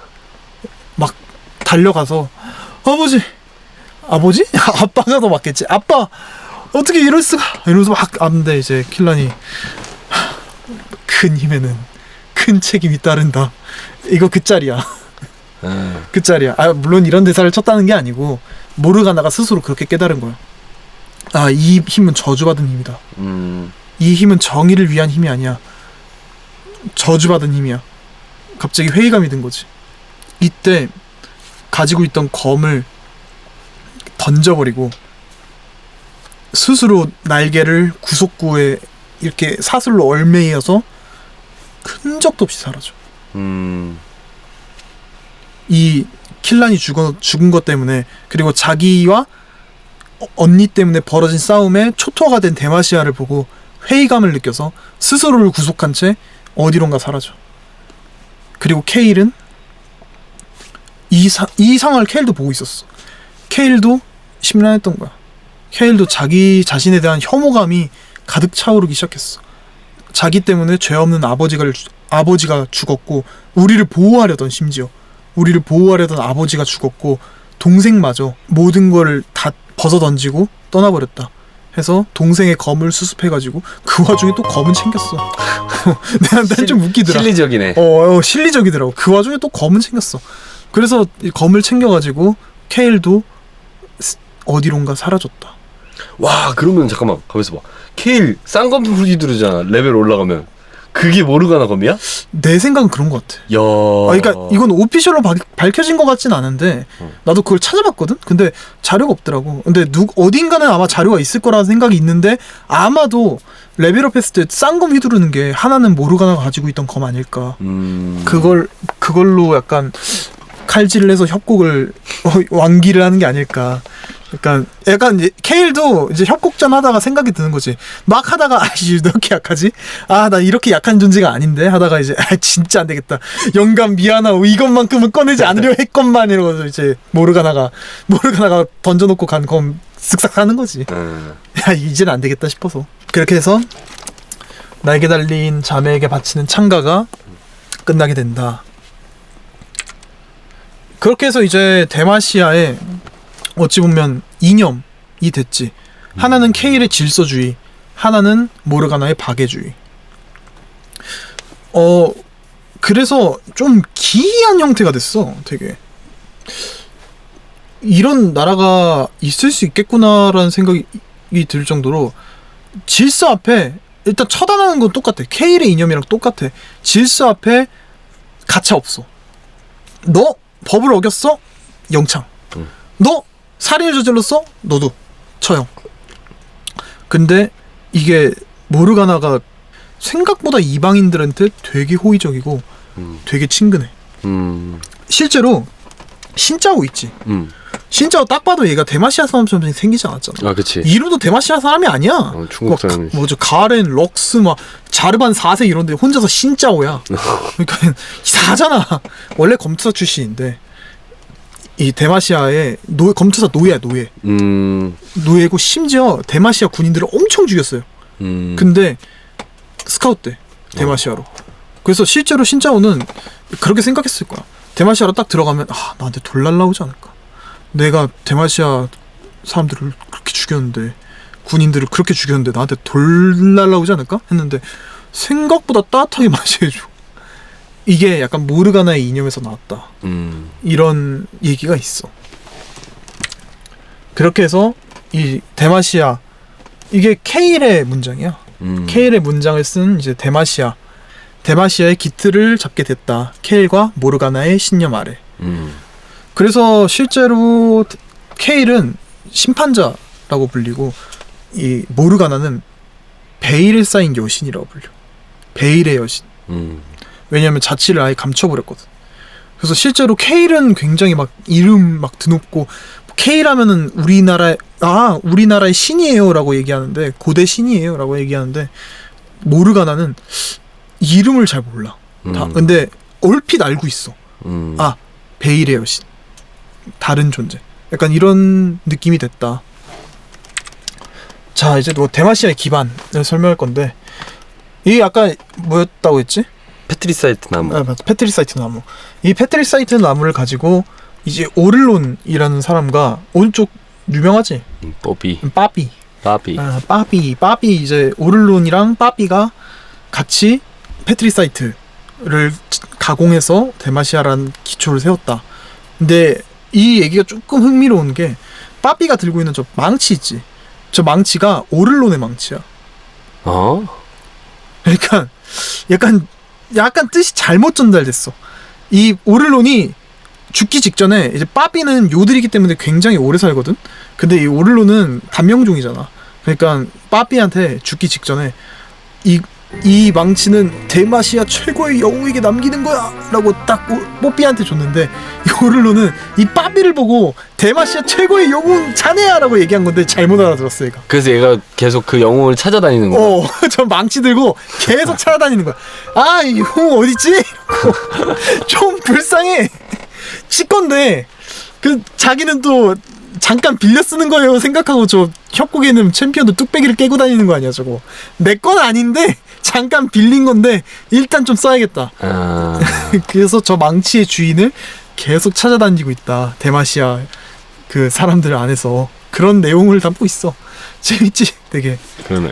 막 달려가서 아버지? 아빠가 더 맞겠지. 아빠 어떻게 이럴 수가 이러면서 막 안돼. 이제 킬란이 큰 힘에는 큰 책임이 따른다. 이거 그 짤이야. 그 짤이야. 물론 이런 대사를 쳤다는 게 아니고 모르가나가 스스로 그렇게 깨달은 거야. 이 힘은 저주받은 힘이다. 이 힘은 정의를 위한 힘이 아니야. 저주받은 힘이야. 갑자기 회의감이 든 거지. 이때 가지고 있던 검을 던져버리고 스스로 날개를 구속구에 이렇게 사슬로 얼매이어서 흔적도 없이 사라져. 이 킬란이 죽은 것 때문에, 그리고 자기와 언니 때문에 벌어진 싸움에 초토화가 된 데마시아를 보고 회의감을 느껴서 스스로를 구속한 채 어디론가 사라져. 그리고 케일은 이 상황을 케일도 보고 있었어. 케일도 심란했던 거야. 케일도 자기 자신에 대한 혐오감이 가득 차오르기 시작했어. 자기 때문에 죄 없는 아버지가 죽었고, 우리를 보호하려던 아버지가 죽었고, 동생마저 모든 걸 다 벗어 던지고 떠나버렸다 해서 동생의 검을 수습해가지고 그 와중에 또 검은 챙겼어. 난 좀 웃기더라. 실리적이네. 실리적이더라고. 그 와중에 또 검은 챙겼어. 그래서 이 검을 챙겨가지고 케일도 어디론가 사라졌다. 와, 그러면 잠깐만 가만있어 봐. 케일 쌍검 휘두르잖아. 레벨 올라가면. 그게 모르가나 검이야? 내 생각은 그런 것 같아. 야. 그러니까 이건 오피셜로 밝혀진 것 같진 않은데 나도 그걸 찾아봤거든. 근데 자료가 없더라고. 근데 어딘가는 아마 자료가 있을 거라는 생각이 있는데, 아마도 레벨업 했을 때 쌍검 휘두르는 게 하나는 모르가나가 가지고 있던 검 아닐까. 그걸로 약간 칼질을 해서 협곡을 완기를 하는 게 아닐까. 약간 이제 케일도 이제 협곡전 하다가 생각이 드는 거지. 막 하다가 왜 이렇게 약하지? 나 이렇게 약한 존재가 아닌데 하다가 이제 진짜 안 되겠다. 영감 미안하고 이것만큼은 꺼내지 않으려 했건만 이러고서 이제 모르가나가 던져놓고 간 검 쓱싹 하는 거지. 이제는 안 되겠다 싶어서. 그렇게 해서 날개 달린 자매에게 바치는 창가가 끝나게 된다. 그렇게 해서 이제 데마시아의 어찌 보면 이념이 됐지. 하나는 케일의 질서주의, 하나는 모르가나의 박애주의. 그래서 좀 기이한 형태가 됐어. 되게 이런 나라가 있을 수 있겠구나라는 생각이 들 정도로 질서 앞에 일단 처단하는 건 똑같아. 케일의 이념이랑 똑같아. 질서 앞에 가차 없어. 너 법을 어겼어? 영창. 너 살인을 저질렀어? 너도 처형. 근데 이게 모르가나가 생각보다 이방인들한테 되게 호의적이고 되게 친근해. 실제로 신짜오 있지. 신짜오 딱 봐도 얘가 데마시아 사람처럼 생기지 않았잖아. 그치. 이름도 데마시아 사람이 아니야. 중국 사람이. 가렌, 럭스, 자르반 4세 이런데 혼자서 신짜오야. 그러니까 사잖아. 원래 검투사 출신인데 이 데마시아의 검투사 노예야. 노예고 심지어 데마시아 군인들을 엄청 죽였어요. 근데 스카우트 때 데마시아로. 그래서 실제로 신짜오는 그렇게 생각했을 거야. 데마시아로 딱 들어가면 나한테 돌 날라오지 않을까. 내가 데마시아 사람들을 그렇게 죽였는데, 군인들을 그렇게 죽였는데 나한테 돌 날라오지 않을까 했는데 생각보다 따뜻하게 맞이해줘. 이게 약간 모르가나의 이념에서 나왔다. 이런 얘기가 있어. 그렇게 해서 이 데마시아, 이게 케일의 문장이야. 케일의 문장을 쓴 이제 데마시아의 기틀을 잡게 됐다. 케일과 모르가나의 신념 아래. 그래서 실제로 케일은 심판자라고 불리고, 이 모르가나는 베일에 쌓인 여신이라고 불려. 베일의 여신. 왜냐하면 자취를 아예 감춰버렸거든. 그래서 실제로 케일은 굉장히 막 이름 막 드높고, 케일 하면은 우리나라의 신이에요라고 얘기하는데, 고대 신이에요라고 얘기하는데, 모르가나는 이름을 잘 몰라. 근데 얼핏 알고 있어. 베일의 여신, 다른 존재. 약간 이런 느낌이 됐다. 자, 이제 데마시아의 기반을 설명할 건데, 이게 아까 뭐였다고 했지? 페트리사이트 나무. 맞아. 페트리사이트 나무. 이 페트리사이트 나무를 가지고 이제 오를론이라는 사람과, 오른쪽 유명하지? 빠비. 빠비 이제 오를론이랑 빠비가 같이 페트리사이트를 가공해서 데마시아라는 기초를 세웠다. 근데 이 얘기가 조금 흥미로운 게, 빠비가 들고 있는 저 망치 있지? 저 망치가 오를론의 망치야. 그러니까 약간 뜻이 잘못 전달됐어. 이 오를론이 죽기 직전에, 이제 빠비는 요들이기 때문에 굉장히 오래 살거든. 근데 이 오를론은 단명종이잖아. 그러니까 빠비한테 죽기 직전에 이 망치는 데마시아 최고의 영웅에게 남기는 거야 라고 딱 뽀삐한테 줬는데, 이 오를론은 이 빠비를 보고 데마시아 최고의 영웅 자네야 라고 얘기한 건데 잘못 알아들었어 얘가. 그래서 얘가 계속 그 영웅을 찾아다니는 거야. 저 망치 들고 계속 찾아다니는 거야. 이 영웅 어딨지? 좀 불쌍해. 치건데 자기는 또 잠깐 빌려 쓰는 거예요 생각하고 저 협곡에 있는 챔피언들 뚝배기를 깨고 다니는 거 아니야 저거. 내 건 아닌데 잠깐 빌린 건데 일단 좀 써야겠다. 그래서 저 망치의 주인을 계속 찾아다니고 있다. 데마시아 그 사람들 안에서 그런 내용을 담고 있어. 재밌지 되게. 그러네.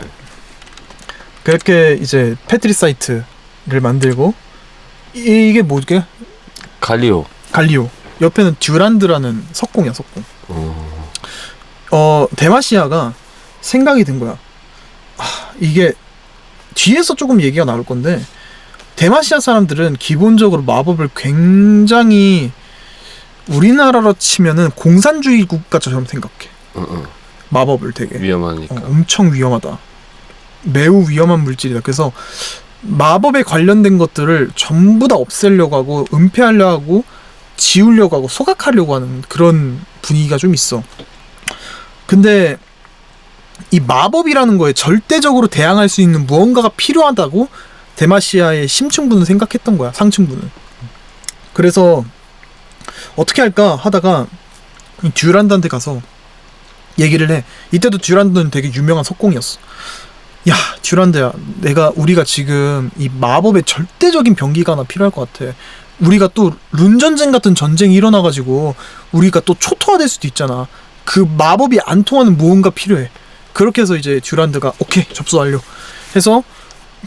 그렇게 이제 페트리사이트를 만들고, 이게 뭐게? 갈리오. 옆에는 듀란드라는 석공이야, 석공. 데마시아가 생각이 든 거야. 이게 뒤에서 조금 얘기가 나올 건데, 데마시아 사람들은 기본적으로 마법을 굉장히, 우리나라로 치면은 공산주의 국가처럼 생각해. 마법을 되게 위험하니까. 엄청 위험하다. 매우 위험한 물질이다. 그래서 마법에 관련된 것들을 전부 다 없애려고 하고, 은폐하려고 하고, 지우려고 하고, 소각하려고 하는 그런 분위기가 좀 있어. 근데 이 마법이라는 거에 절대적으로 대항할 수 있는 무언가가 필요하다고 데마시아의 심층부는 생각했던 거야. 상층부는. 그래서 어떻게 할까 하다가 듀란드한테 가서 얘기를 해. 이때도 듀란드는 되게 유명한 석공이었어. 야, 듀란드야, 우리가 지금 이 마법에 절대적인 병기가 하나 필요할 것 같아. 우리가 또 룬전쟁 같은 전쟁이 일어나가지고 우리가 또 초토화될 수도 있잖아. 그 마법이 안 통하는 무언가 필요해. 그렇게 해서 이제 듀란드가 오케이, 접수 완료 해서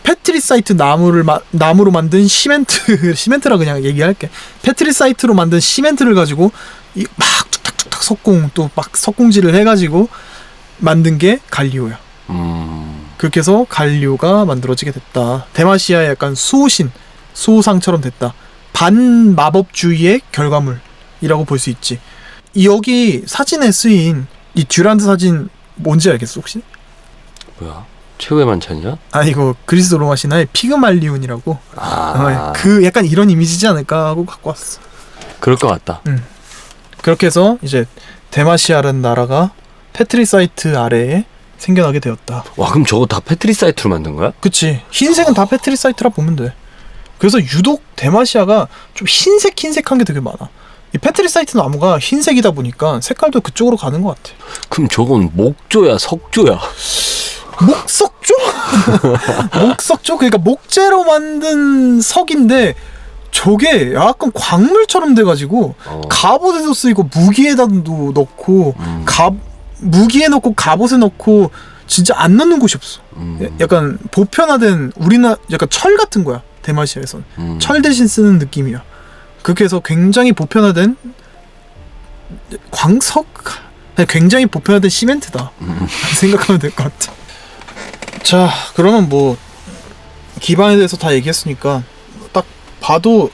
페트리사이트 나무로 만든 시멘트라 그냥 얘기할게. 페트리사이트로 만든 시멘트를 가지고 막 툭탁툭탁 석공, 또 막 석공질을 해가지고 만든 게 갈리오야. 그렇게 해서 갈리오가 만들어지게 됐다. 데마시아의 약간 수호상처럼 됐다. 반마법주의의 결과물이라고 볼 수 있지. 여기 사진에 쓰인 이 듀란드 사진 뭔지 알겠어 혹시? 뭐야? 최후의 만찬이야? 이거 그리스 로마 신화의 피그말리온이라고. 그 약간 이런 이미지지 않을까 하고 갖고 왔어. 그럴 것 같다. 그렇게 해서 이제 데마시아라는 나라가 페트리사이트 아래에 생겨나게 되었다. 와, 그럼 저거 다 페트리사이트로 만든 거야? 그치. 흰색은 다 페트리사이트라 보면 돼. 그래서 유독 데마시아가 좀 흰색한 게 되게 많아. 이 페트리사이트 나무가 흰색이다 보니까 색깔도 그쪽으로 가는 것 같아. 그럼 저건 목조야, 석조야? 목석조? 목석조? 그러니까 목재로 만든 석인데 저게 약간 광물처럼 돼가지고 갑옷에도 쓰이고 무기에다도 넣고 무기에 넣고 갑옷에 넣고 진짜 안 넣는 곳이 없어. 약간 보편화된 우리나라 약간 철 같은 거야. 대마시아에선 철 대신 쓰는 느낌이야. 그렇게 해서 굉장히 보편화된 광석? 굉장히 보편화된 시멘트다. 생각하면 될 것 같아. 자, 그러면 뭐 기반에 대해서 다 얘기했으니까 딱 봐도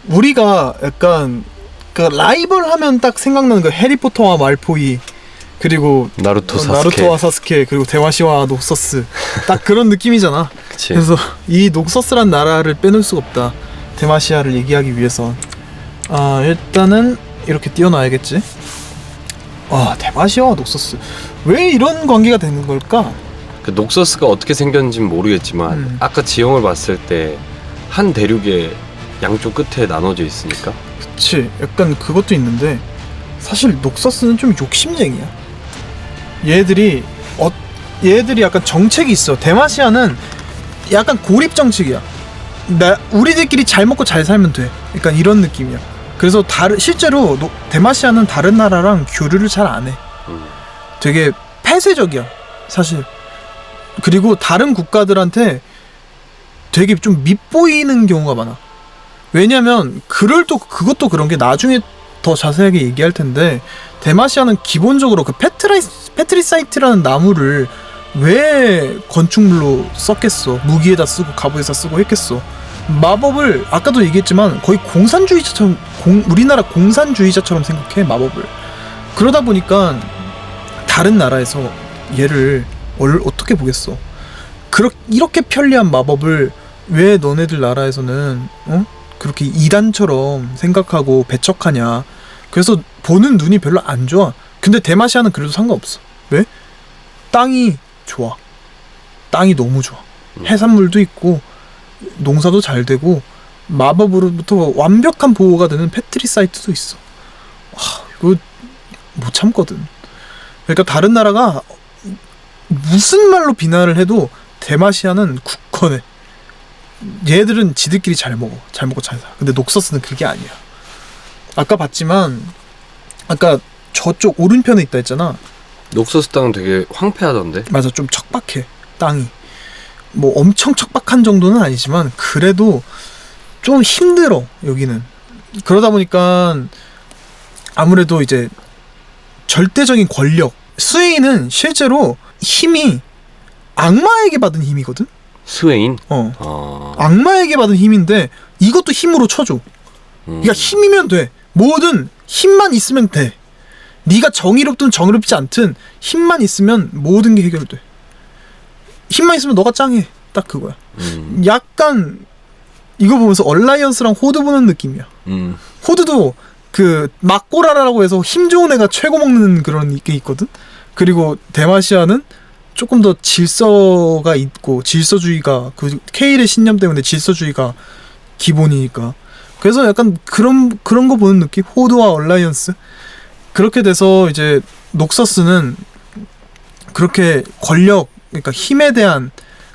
우리가 약간 그 라이벌 하면 딱 생각나는 거 해리포터와 말포이 그리고 나루토와 사스케 그리고 대마시와 녹서스 딱 그런 느낌이잖아. 그치. 그래서 이 녹서스란 나라를 빼놓을 수가 없다. 대마시아를 얘기하기 위해서 일단은 이렇게 띄워놔야겠지. 대마시아와 녹서스 왜 이런 관계가 되는 걸까? 그 녹서스가 어떻게 생겼는지는 모르겠지만 아까 지형을 봤을 때 한 대륙의 양쪽 끝에 나눠져 있으니까. 그치. 약간 그것도 있는데 사실 녹서스는 좀 욕심쟁이야. 얘들이 약간 정책이 있어. 대마시아는 약간 고립 정책이야. 우리들끼리 잘 먹고 잘 살면 돼. 약간 이런 느낌이야. 그래서 실제로 대마시아는 다른 나라랑 교류를 잘 안 해. 되게 폐쇄적이야 사실. 그리고 다른 국가들한테 되게 좀 밉보이는 경우가 많아. 왜냐면 그것도 그런 게 나중에 더 자세하게 얘기할 텐데 대마시아는 기본적으로 그 페트리사이트라는 나무를 왜 건축물로 썼겠어. 무기에다 쓰고 갑옷에다 쓰고 했겠어. 마법을 아까도 얘기했지만 거의 공산주의자처럼 우리나라 공산주의자처럼 생각해 마법을. 그러다 보니까 다른 나라에서 얘를 어떻게 보겠어. 이렇게 편리한 마법을 왜 너네들 나라에서는 그렇게 이단처럼 생각하고 배척하냐. 그래서 보는 눈이 별로 안 좋아. 근데 대마시아는 그래도 상관없어. 왜? 땅이 좋아. 땅이 너무 좋아. 해산물도 있고 농사도 잘 되고 마법으로부터 완벽한 보호가 되는 페트리사이트도 있어. 이거 못 참거든. 그러니까 다른 나라가 무슨 말로 비난을 해도 대마시아는 굳건해. 얘들은 지들끼리 잘 먹고 잘 살아. 근데 녹서스는 그게 아니야. 아까 봤지만 아까 저쪽 오른편에 있다 했잖아. 녹서스 땅은 되게 황폐하던데. 맞아. 좀 척박해 땅이. 뭐 엄청 척박한 정도는 아니지만 그래도 좀 힘들어 여기는. 그러다 보니까 아무래도 이제 절대적인 권력 스웨인은 실제로 힘이 악마에게 받은 힘이거든. 스웨인? 악마에게 받은 힘인데 이것도 힘으로 쳐줘. 그러니까 힘이면 돼. 뭐든 힘만 있으면 돼. 네가 정의롭든 정의롭지 않든 힘만 있으면 모든 게 해결돼. 힘만 있으면 너가 짱해. 딱 그거야. 약간 이거 보면서 얼라이언스랑 호드 보는 느낌이야. 호드도 그 막고라라고 해서 힘 좋은 애가 최고 먹는 그런 게 있거든. 그리고 대마시아는 조금 더 질서가 있고 질서주의가 그 케일의 신념 때문에 질서주의가 기본이니까. 그래서 약간 그런 거 보는 느낌. 호드와 얼라이언스. 그렇게 돼서 이제 녹서스는 그렇게 그러니까 힘에 대한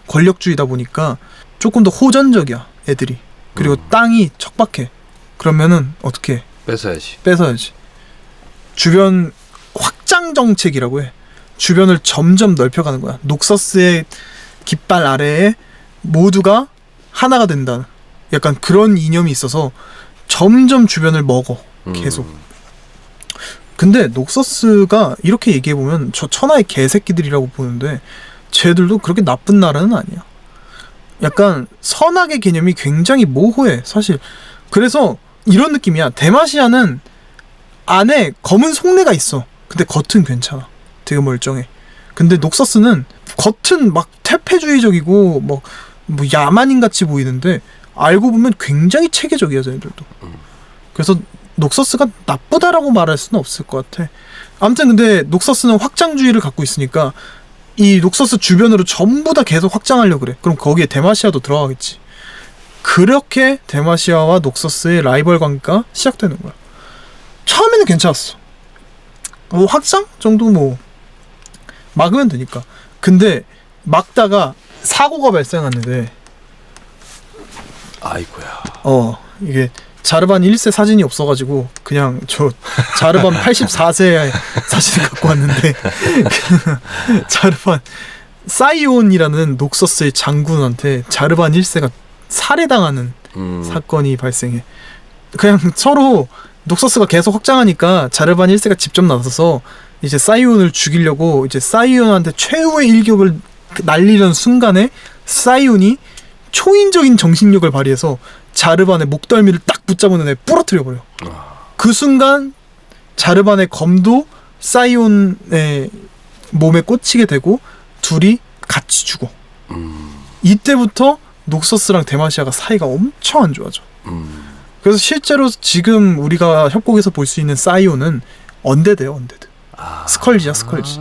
권력주의다 보니까 조금 더 호전적이야 애들이. 그리고 땅이 척박해. 그러면은 어떻게 해? 뺏어야지. 주변 확장 정책이라고 해. 주변을 점점 넓혀가는 거야. 녹서스의 깃발 아래에 모두가 하나가 된다. 약간 그런 이념이 있어서 점점 주변을 먹어. 계속. 근데 녹서스가 이렇게 얘기해보면 저 천하의 개새끼들이라고 보는데 쟤들도 그렇게 나쁜 나라는 아니야. 약간 선악의 개념이 굉장히 모호해 사실. 그래서 이런 느낌이야. 대마시아는 안에 검은 속내가 있어. 근데 겉은 괜찮아. 되게 멀쩡해. 근데 녹서스는 겉은 막 퇴폐주의적이고 뭐 야만인같이 보이는데 알고 보면 굉장히 체계적이야 쟤들도. 그래서 녹서스가 나쁘다라고 말할 수는 없을 것 같아. 아무튼 근데 녹서스는 확장주의를 갖고 있으니까 이 녹서스 주변으로 전부 다 계속 확장하려고 그래. 그럼 거기에 대마시아도 들어가겠지. 그렇게 대마시아와 녹서스의 라이벌 관계가 시작되는 거야. 처음에는 괜찮았어. 확장 정도 뭐 막으면 되니까. 근데 막다가 사고가 발생하는데 아이고야. 이게 자르반 1세 사진이 없어가지고 그냥 저 자르반 84세 사진을 갖고 왔는데 자르반 사이온이라는 녹서스의 장군한테 자르반 1세가 살해당하는 사건이 발생해. 그냥 서로 녹서스가 계속 확장하니까 자르반 1세가 직접 나서서 이제 사이온을 죽이려고 이제 사이온한테 최후의 일격을 날리려는 순간에 사이온이 초인적인 정신력을 발휘해서 자르반의 목덜미를 딱 붙잡은 애 부러뜨려버려. 그 순간 자르반의 검도 사이온의 몸에 꽂히게 되고 둘이 같이 죽어. 이때부터 녹서스랑 데마시아가 사이가 엄청 안 좋아져. 그래서 실제로 지금 우리가 협곡에서 볼 수 있는 사이온은 언데드예요, 언데드. 스컬지야, 스컬지.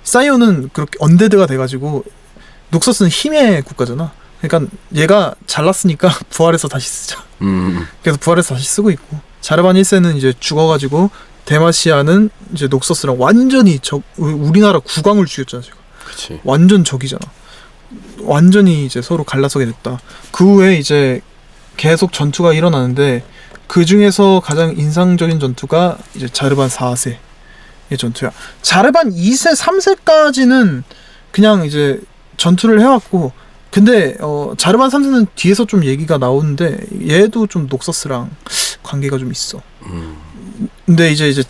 사이온은 그렇게 언데드가 돼가지고 녹서스는 힘의 국가잖아. 그러니까 얘가 잘났으니까 부활해서 다시 쓰자. 그래서 부활해서 다시 쓰고 있고 자르반 1세는 이제 죽어가지고 데마시아는 이제 녹서스랑 완전히 우리나라 국왕을 죽였잖아 지금. 그치. 완전 적이잖아. 완전히 이제 서로 갈라서게 됐다. 그 후에 이제 계속 전투가 일어나는데 그 중에서 가장 인상적인 전투가 이제 자르반 4세의 전투야. 자르반 2세, 3세까지는 그냥 이제 전투를 해왔고 근데 자르반 3세는 뒤에서 좀 얘기가 나오는데 얘도 좀 녹서스랑 관계가 좀 있어. 근데 이제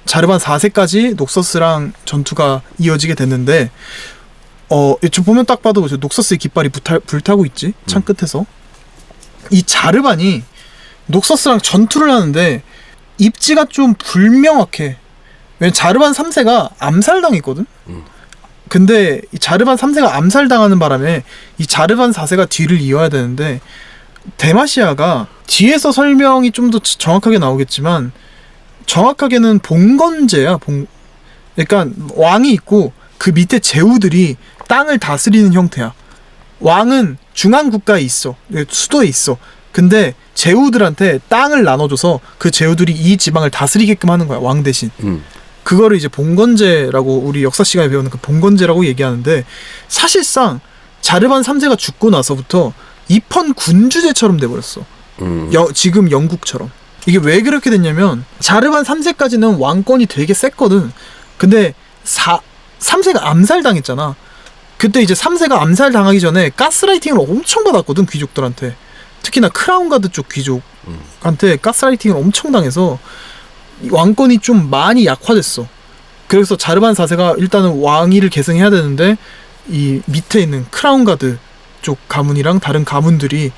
자르반 4세까지 녹서스랑 전투가 이어지게 됐는데 저 보면 딱 봐도 녹서스의 깃발이 불타고 있지 창 끝에서. 이 자르반이 녹서스랑 전투를 하는데 입지가 좀 불명확해. 왜냐면 자르반 3세가 암살당했거든. 근데 이 자르반 3세가 암살당하는 바람에 이 자르반 4세가 뒤를 이어야 되는데 데마시아가 뒤에서 설명이 좀 더 정확하게 나오겠지만 정확하게는 봉건제야. 그러니까 왕이 있고 그 밑에 제후들이 땅을 다스리는 형태야. 왕은 중앙 국가에 있어. 수도에 있어. 근데 제후들한테 땅을 나눠줘서 그 제후들이 이 지방을 다스리게끔 하는 거야. 왕 대신. 그거를 이제 봉건제라고 우리 역사 시간에 배우는 그 봉건제라고 얘기하는데 사실상 자르반 3세가 죽고 나서부터 입헌 군주제처럼 돼버렸어. 지금 영국처럼. 이게 왜 그렇게 됐냐면 자르반 3세까지는 왕권이 되게 셌거든. 근데 3세가 암살당했잖아. 그때 이제 3세가 암살당하기 전에 가스라이팅을 엄청 받았거든 귀족들한테. 특히나 크라운가드 쪽 귀족한테 가스라이팅을 엄청 당해서 왕권이 좀 많이 약화됐어. 그래서 자르반 4세가 일단은 왕위를 계승해야 되는데 이 밑에 있는 크라운가드 쪽 가문이랑 다른 가문들이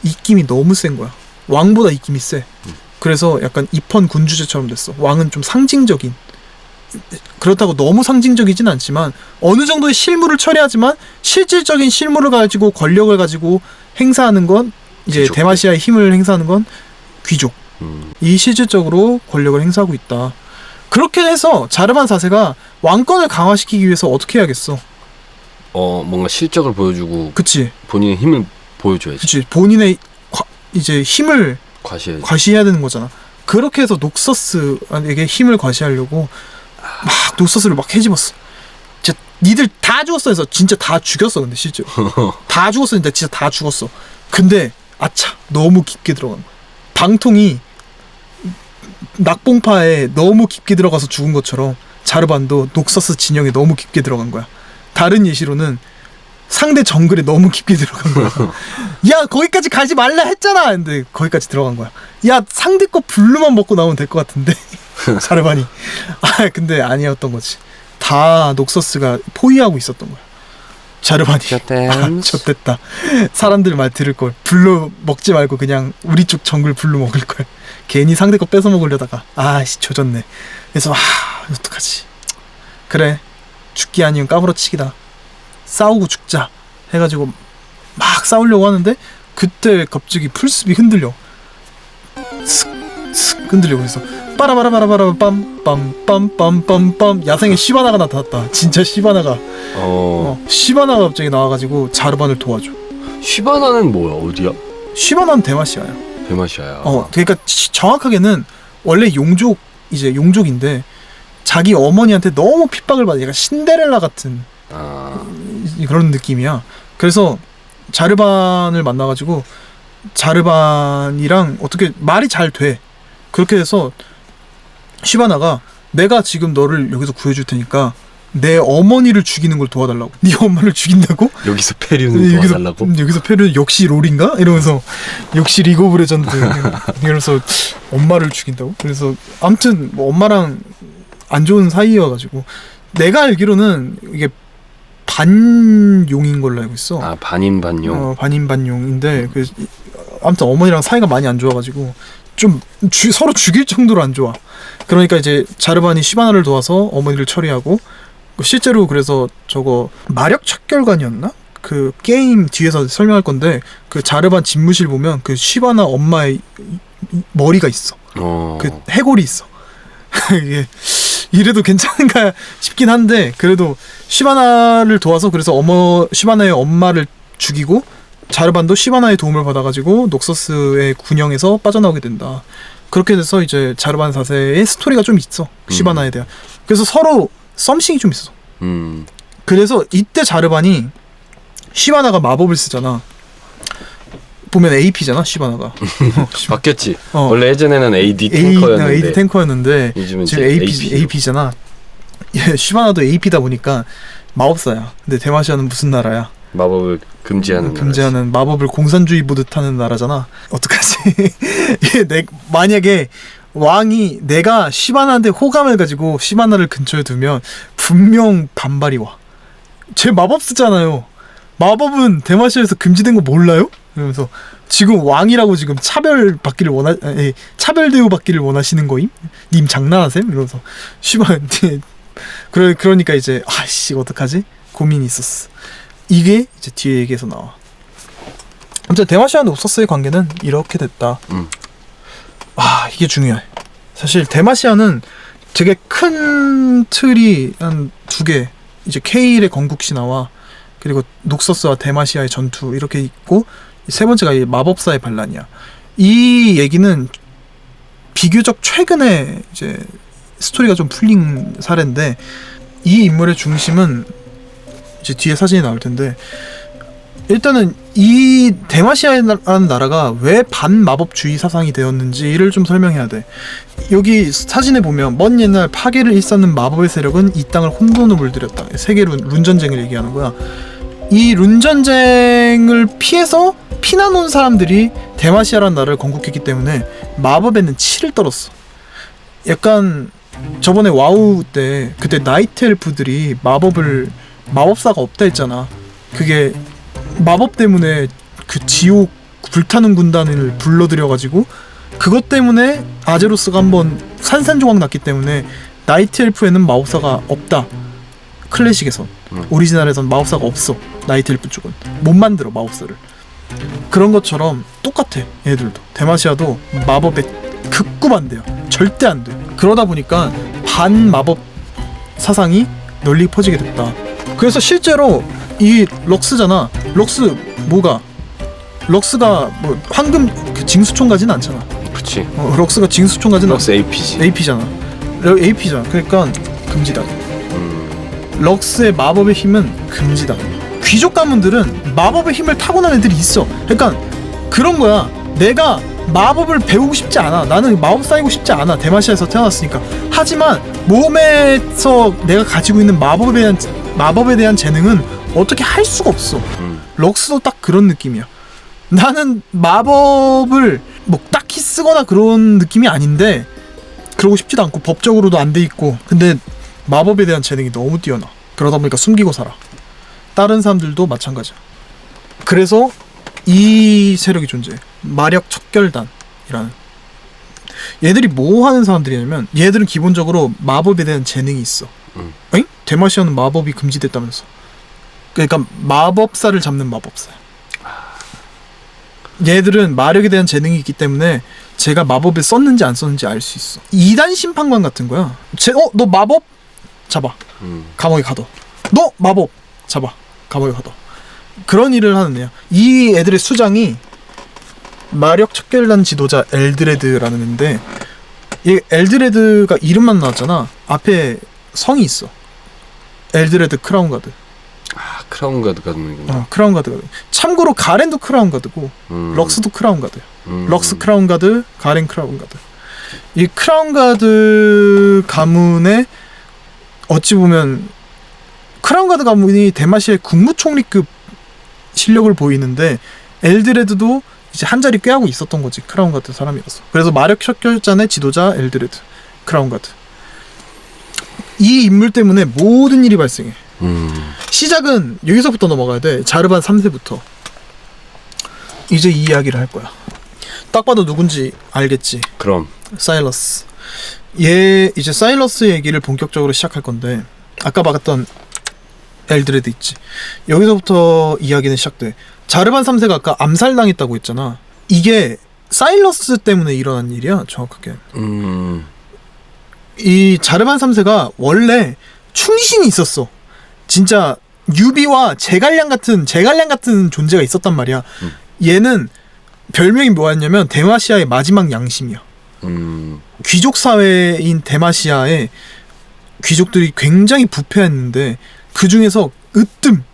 입김이 너무 센 거야. 왕보다 입김이 세. 그래서 약간 입헌 군주제처럼 됐어. 왕은 좀 상징적인, 그렇다고 너무 상징적이진 않지만 어느 정도의 실무를 처리하지만 실질적인 실무를 가지고 권력을 가지고 행사하는 건 이제 귀족들. 데마시아의 힘을 행사하는 건 귀족. 이 실질적으로 권력을 행사하고 있다. 그렇게 해서 자르반 4세가 왕권을 강화시키기 위해서 어떻게 해야겠어? 뭔가 실적을 보여주고 그치. 본인의 힘을 보여줘야지. 그치. 본인의 이제 힘을 과시해야지. 과시해야 되는 거잖아. 그렇게 해서 녹서스에게 힘을 과시하려고 막 녹서스를 막 해집었어. 진짜 니들 다 죽었어 해서 진짜 다 죽였어. 근데 실제로 다 죽었었는데 진짜 다 죽었어. 근데 아차 너무 깊게 들어간 거야. 방통이 낙봉파에 너무 깊게 들어가서 죽은 것처럼 자르반도 녹서스 진영에 너무 깊게 들어간 거야. 다른 예시로는 상대 정글에 너무 깊게 들어간 거야. 야 거기까지 가지 말라 했잖아. 근데 거기까지 들어간 거야. 야 상대 거 블루만 먹고 나오면 될 것 같은데 자르반이. 근데 아니었던 거지. 다 녹서스가 포위하고 있었던 거야. 자르반이 좆됐다. 사람들 말 들을 걸. 블루 먹지 말고 그냥 우리 쪽 정글 블루 먹을 걸. 괜히 상대 거 뺏어 먹으려다가 아씨 조졌네. 그래서 어떡하지. 그래 죽기 아니면 까무러치기다. 싸우고 죽자 해가지고 막 싸우려고 하는데 그때 갑자기 풀숲이 흔들려. 슥슥 흔들려. 그래서 빠라바라바라바라 빰빰빰빰빰빰 야생의 시바나가 나타났다. 진짜 시바나가. 시바나가 갑자기 나와가지고 자르반을 도와줘. 시바나는 뭐야? 어디야? 시바나는 데마시아야. 데마시아야. 그러니까 정확하게는 원래 용족인데 자기 어머니한테 너무 핍박을 받아. 약간 신데렐라 같은 그런 느낌이야. 그래서 자르반을 만나가지고 자르반이랑 어떻게 말이 잘 돼. 그렇게 해서 시바나가 내가 지금 너를 여기서 구해줄 테니까 내 어머니를 죽이는 걸 도와달라고. 네 엄마를 죽인다고? 여기서 페류는 도와달라고? 여기서 페류 역시 롤인가? 이러면서 역시 리그 오브 레전드 이러면서 엄마를 죽인다고? 그래서 아무튼 뭐 엄마랑 안 좋은 사이여가지고 내가 알기로는 이게 반용인 걸로 알고 있어. 아 반인 반용. 반인 반용인데 그 아무튼 어머니랑 사이가 많이 안 좋아가지고 좀 서로 죽일 정도로 안 좋아. 그러니까 이제 자르반이 시바나를 도와서 어머니를 처리하고 실제로 그래서 저거 마력 척결관이었나? 그 게임 뒤에서 설명할 건데 그 자르반 집무실 보면 그 시바나 엄마의 머리가 있어. 그 해골이 있어. 이게 이래도 괜찮은가 싶긴 한데 그래도 시바나를 도와서 그래서 시바나의 엄마를 죽이고 자르반도 시바나의 도움을 받아가지고 녹서스의 군영에서 빠져나오게 된다. 그렇게 돼서 이제 자르반 4세의 스토리가 좀 있어. 시바나에 대한. 그래서 서로 썸씽이 좀 있어. 그래서 이때 자르반이 시바나가 마법을 쓰잖아. 보면 AP잖아 시바나가. 바뀌었지. 원래 예전에는 AD 탱커였는데. AD 탱커였는데 지금 AP잖아. 예, 시바나도 AP다 보니까 마법사야. 근데 대마시아는 무슨 나라야? 마법을 금지하는 마법을 공산주의 보듯 하는 나라잖아. 어떡하지? 만약에 왕이 내가 시바나한테 호감을 가지고 시바나를 근처에 두면 분명 반발이 와. 쟤 마법 쓰잖아요. 마법은 대마시아에서 금지된 거 몰라요? 그러면서 지금 왕이라고 지금 차별 대우 받기를 원하시는 거임? 님 장난하셈? 이러면서 시바나한테 그러니까 이제 아씨 어떡하지? 고민이 있었어. 이게 이제 뒤에 얘기에서 나와. 아무튼 대마시아와 녹서스의 관계는 이렇게 됐다. 이게 중요해. 사실 대마시아는 되게 큰 틀이 한 두 개. 이제 케일의 건국 신화와 그리고 녹서스와 대마시아의 전투 이렇게 있고 세 번째가 이 마법사의 반란이야. 이 얘기는 비교적 최근에 이제 스토리가 좀 풀린 사례인데 이 인물의 중심은 이제 뒤에 사진이 나올 텐데 일단은 이 대마시아라는 나라가 왜 반마법주의 사상이 되었는지를 좀 설명해야 돼. 여기 사진에 보면 먼 옛날 파괴를 일삼는 마법의 세력은 이 땅을 혼돈으로 물들였다. 세계 룬전쟁을 얘기하는 거야. 이 룬전쟁을 피해서 피난 온 사람들이 대마시아라는 나라를 건국했기 때문에 마법에는 치를 떨었어. 약간 저번에 와우 때 그때 나이트 엘프들이 마법사가 없다 했잖아. 그게 마법 때문에 그 지옥 불타는 군단을 불러들여가지고 그것 때문에 아제로스가 한번 산산조각 났기 때문에 나이트 엘프에는 마법사가 없다. 클래식에선 오리지널에선 마법사가 없어. 나이트 엘프 쪽은 못 만들어 마법사를. 그런 것처럼 똑같아. 얘들도 대마시아도 마법에 극구 반대야. 절대 안 돼. 그러다 보니까 반마법 사상이 널리 퍼지게 됐다. 그래서 실제로 이 럭스잖아. 럭스가 뭐 황금 그 징수총 가진 않잖아. 그치. 럭스가 징수총 가진 럭스 AP지. AP잖아. 그러니까 금지다. 럭스의 마법의 힘은 금지다. 귀족 가문들은 마법의 힘을 타고난 애들이 있어. 그러니까 그런 거야. 내가 마법을 배우고 싶지 않아. 나는 마법 쌓이고 싶지 않아. 대마시아에서 태어났으니까. 하지만 몸에서 내가 가지고 있는 마법에 대한 재능은 어떻게 할 수가 없어. 럭스도 딱 그런 느낌이야. 나는 마법을 뭐 딱히 쓰거나 그런 느낌이 아닌데 그러고 싶지도 않고 법적으로도 안 돼 있고 근데 마법에 대한 재능이 너무 뛰어나. 그러다 보니까 숨기고 살아. 다른 사람들도 마찬가지야. 그래서 이 세력이 존재해. 마력 척결단이라는. 얘들이 뭐 하는 사람들이냐면 얘들은 기본적으로 마법에 대한 재능이 있어. 엥? 대마시아는 마법이 금지됐다면서. 그러니까 마법사를 잡는 마법사야. 얘들은 마력에 대한 재능이 있기 때문에 제가 마법을 썼는지 안 썼는지 알 수 있어. 2단 심판관 같은 거야. 너 마법? 잡아. 감옥에 가둬. 너 마법? 잡아. 감옥에 가둬. 그런 일을 하는 애야. 이 애들의 수장이 마력 척결단 지도자 엘드레드라는 애인데 이 엘드레드가 이름만 나왔잖아. 앞에 성이 있어. 엘드레드 크라운 가드. 크라운 가드가 있는구나. 크라운 가드가. 참고로 가렌도 크라운 가드고 럭스도 크라운 가드야. 럭스 크라운 가드, 가렌 크라운 가드. 이 크라운 가드 가문에 어찌 보면 크라운 가드 가문이 대마시아의 국무총리급 실력을 보이는데 엘드레드도 이제 한 자리 꾀하고 있었던 거지. 크라운 가드 사람이라서. 그래서 마력 척결잔의 지도자 엘드레드, 크라운 가드. 이 인물 때문에 모든 일이 발생해. 시작은 여기서부터 넘어가야 돼. 자르반 3세부터. 이제 이 이야기를 할 거야. 딱 봐도 누군지 알겠지. 그럼 사일러스. 얘 이제 사일러스 얘기를 본격적으로 시작할 건데 아까 말했던 엘드레드 있지. 여기서부터 이야기는 시작돼. 자르반 3세가 아까 암살당했다고 했잖아. 이게 사일러스 때문에 일어난 일이야. 정확하게. 이 자르반 3세가 원래 충신이 있었어. 진짜 유비와 제갈량 같은 존재가 있었단 말이야. 얘는 별명이 뭐였냐면 대마시아의 마지막 양심이야. 귀족 사회인 대마시아에 귀족들이 굉장히 부패했는데 그 중에서 으뜸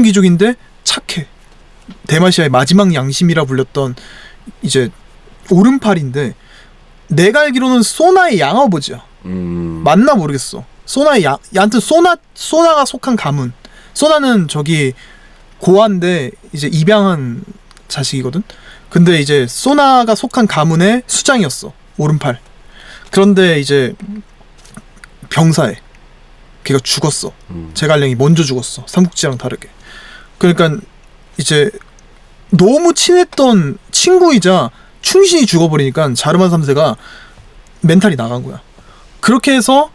귀족인데 착해. 대마시아의 마지막 양심이라 불렸던 이제 오른팔인데 내가 알기로는 소나의 양아버지야. 맞나 모르겠어. 소나의 여하튼 소나가 속한 가문. 소나는 저기 고아인데 이제 입양한 자식이거든. 근데 이제 소나가 속한 가문의 수장이었어. 오른팔. 그런데 이제 병사해. 걔가 죽었어. 제갈량이 먼저 죽었어. 삼국지랑 다르게. 그러니까 이제 너무 친했던 친구이자 충신이 죽어버리니까 자르반 3세가 멘탈이 나간 거야. 그렇게 해서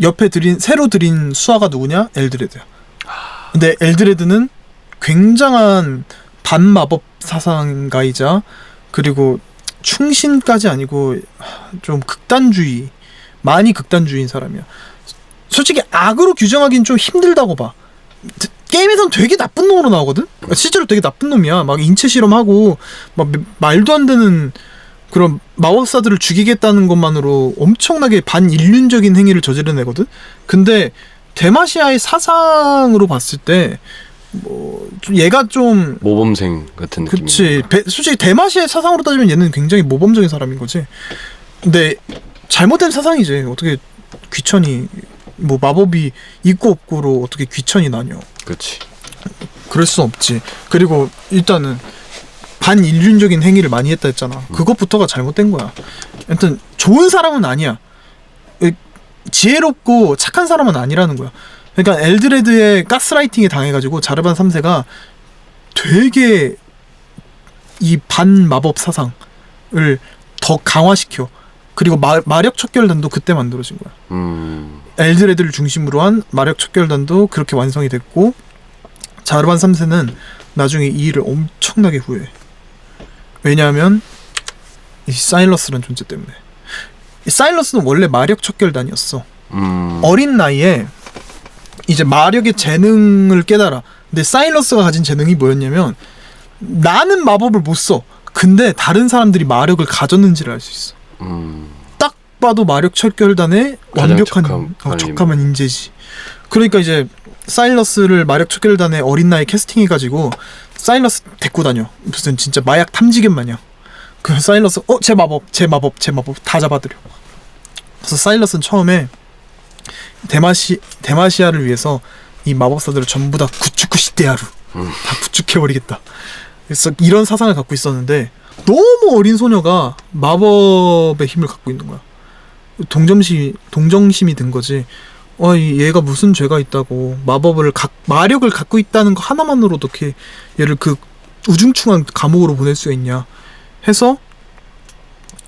옆에 새로 들인 수하가 누구냐? 엘드레드야. 근데 엘드레드는 굉장한 반마법 사상가이자 그리고 충신까지 아니고 좀 많이 극단주의인 사람이야. 솔직히 악으로 규정하기는 좀 힘들다고 봐. 게임에선 되게 나쁜 놈으로 나오거든? 실제로 되게 나쁜 놈이야. 막 인체 실험하고 막 말도 안 되는 그런 마법사들을 죽이겠다는 것만으로 엄청나게 반인륜적인 행위를 저지른 애거든? 근데 대마시아의 사상으로 봤을 때 뭐 얘가 좀 모범생 같은 느낌. 그치. 솔직히 대마시아의 사상으로 따지면 얘는 굉장히 모범적인 사람인 거지. 근데 잘못된 사상이지. 어떻게 귀천이 뭐 마법이 있고 없고로 어떻게 귀천이 나뉘어. 그렇지. 그럴 수 없지. 그리고 일단은 반인륜적인 행위를 많이 했다 했잖아. 그것부터가 잘못된 거야. 아무튼 좋은 사람은 아니야. 지혜롭고 착한 사람은 아니라는 거야. 그러니까 엘드레드의 가스라이팅에 당해가지고 자르반 3세가 되게 이 반마법 사상을 더 강화시켜. 그리고 마력 척결단도 그때 만들어진 거야. 엘드레드를 중심으로 한 마력 척결단도 그렇게 완성이 됐고 자르반 3세는 나중에 이 일을 엄청나게 후회해. 왜냐하면 이 사일러스라는 존재 때문에. 이 사일러스는 원래 마력 척결단이었어. 어린 나이에 이제 마력의 재능을 깨달아. 근데 사일러스가 가진 재능이 뭐였냐면 나는 마법을 못 써. 근데 다른 사람들이 마력을 가졌는지를 알 수 있어. 딱 봐도 마력 척결단의 완벽한 적합한 인재지. 그러니까 이제 사일러스를 마력 척결단의 어린 나이 캐스팅해가지고 사일러스 데리고 다녀. 무슨 진짜 마약 탐지견 마냥. 그 사일러스 제 마법 다 잡아들여. 그래서 사일러스는 처음에 대마시아를 위해서 이 마법사들을 전부 다 구축구시대하루 다 구축해버리겠다. 그래서 이런 사상을 갖고 있었는데 너무 어린 소녀가 마법의 힘을 갖고 있는 거야. 동정심이 든 거지. 얘가 무슨 죄가 있다고 마력을 갖고 있다는 거 하나만으로도 어떻게 얘를 그 우중충한 감옥으로 보낼 수 있냐 해서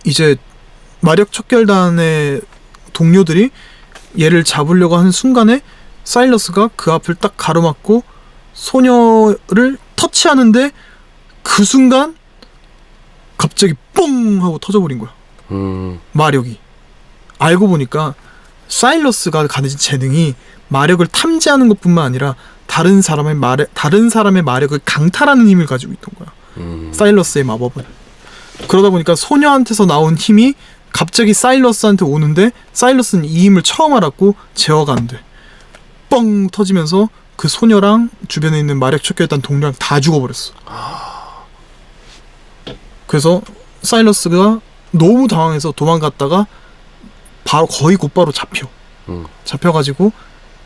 이제 마력 척결단의 동료들이 얘를 잡으려고 하는 순간에 사일러스가 그 앞을 딱 가로막고 소녀를 터치하는데 그 순간 갑자기 뽕 하고 터져버린 거야. 마력이. 알고 보니까 사일러스가 가진 재능이 마력을 탐지하는 것뿐만 아니라 다른 사람의 마력을 강탈하는 힘을 가지고 있던 거야. 사일러스의 마법은. 그러다 보니까 소녀한테서 나온 힘이 갑자기 사일러스한테 오는데 사일러스는 이 힘을 처음 알았고 제어가 안 돼. 뻥 터지면서 그 소녀랑 주변에 있는 마력 척결단 동료랑 다 죽어버렸어. 그래서 사일러스가 너무 당황해서 도망갔다가 바로 거의 곧바로 잡혀가지고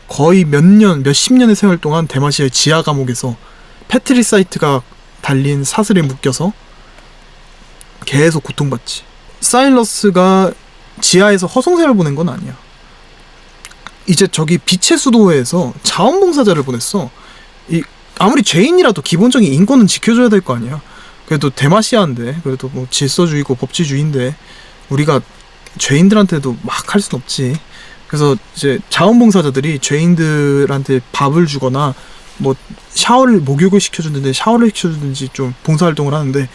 거의 몇십 년의 세월 동안 데마시아의 지하 감옥에서 패트리사이트가 달린 사슬에 묶여서 계속 고통받지. 사일러스가 지하에서 허송세를 보낸 건 아니야. 이제 저기 빛의 수도에서 자원봉사자를 보냈어. 아무리 죄인이라도 기본적인 인권은 지켜줘야 될 거 아니야. 그래도 데마시아인데, 그래도 뭐 질서주의고 법치주의인데 우리가 죄인들한테도 막 할 순 없지. 그래서 이제 자원봉사자들이 죄인들한테 밥을 주거나 뭐 목욕을 시켜주는데 샤워를 시켜주든지 좀 봉사활동을 하는데,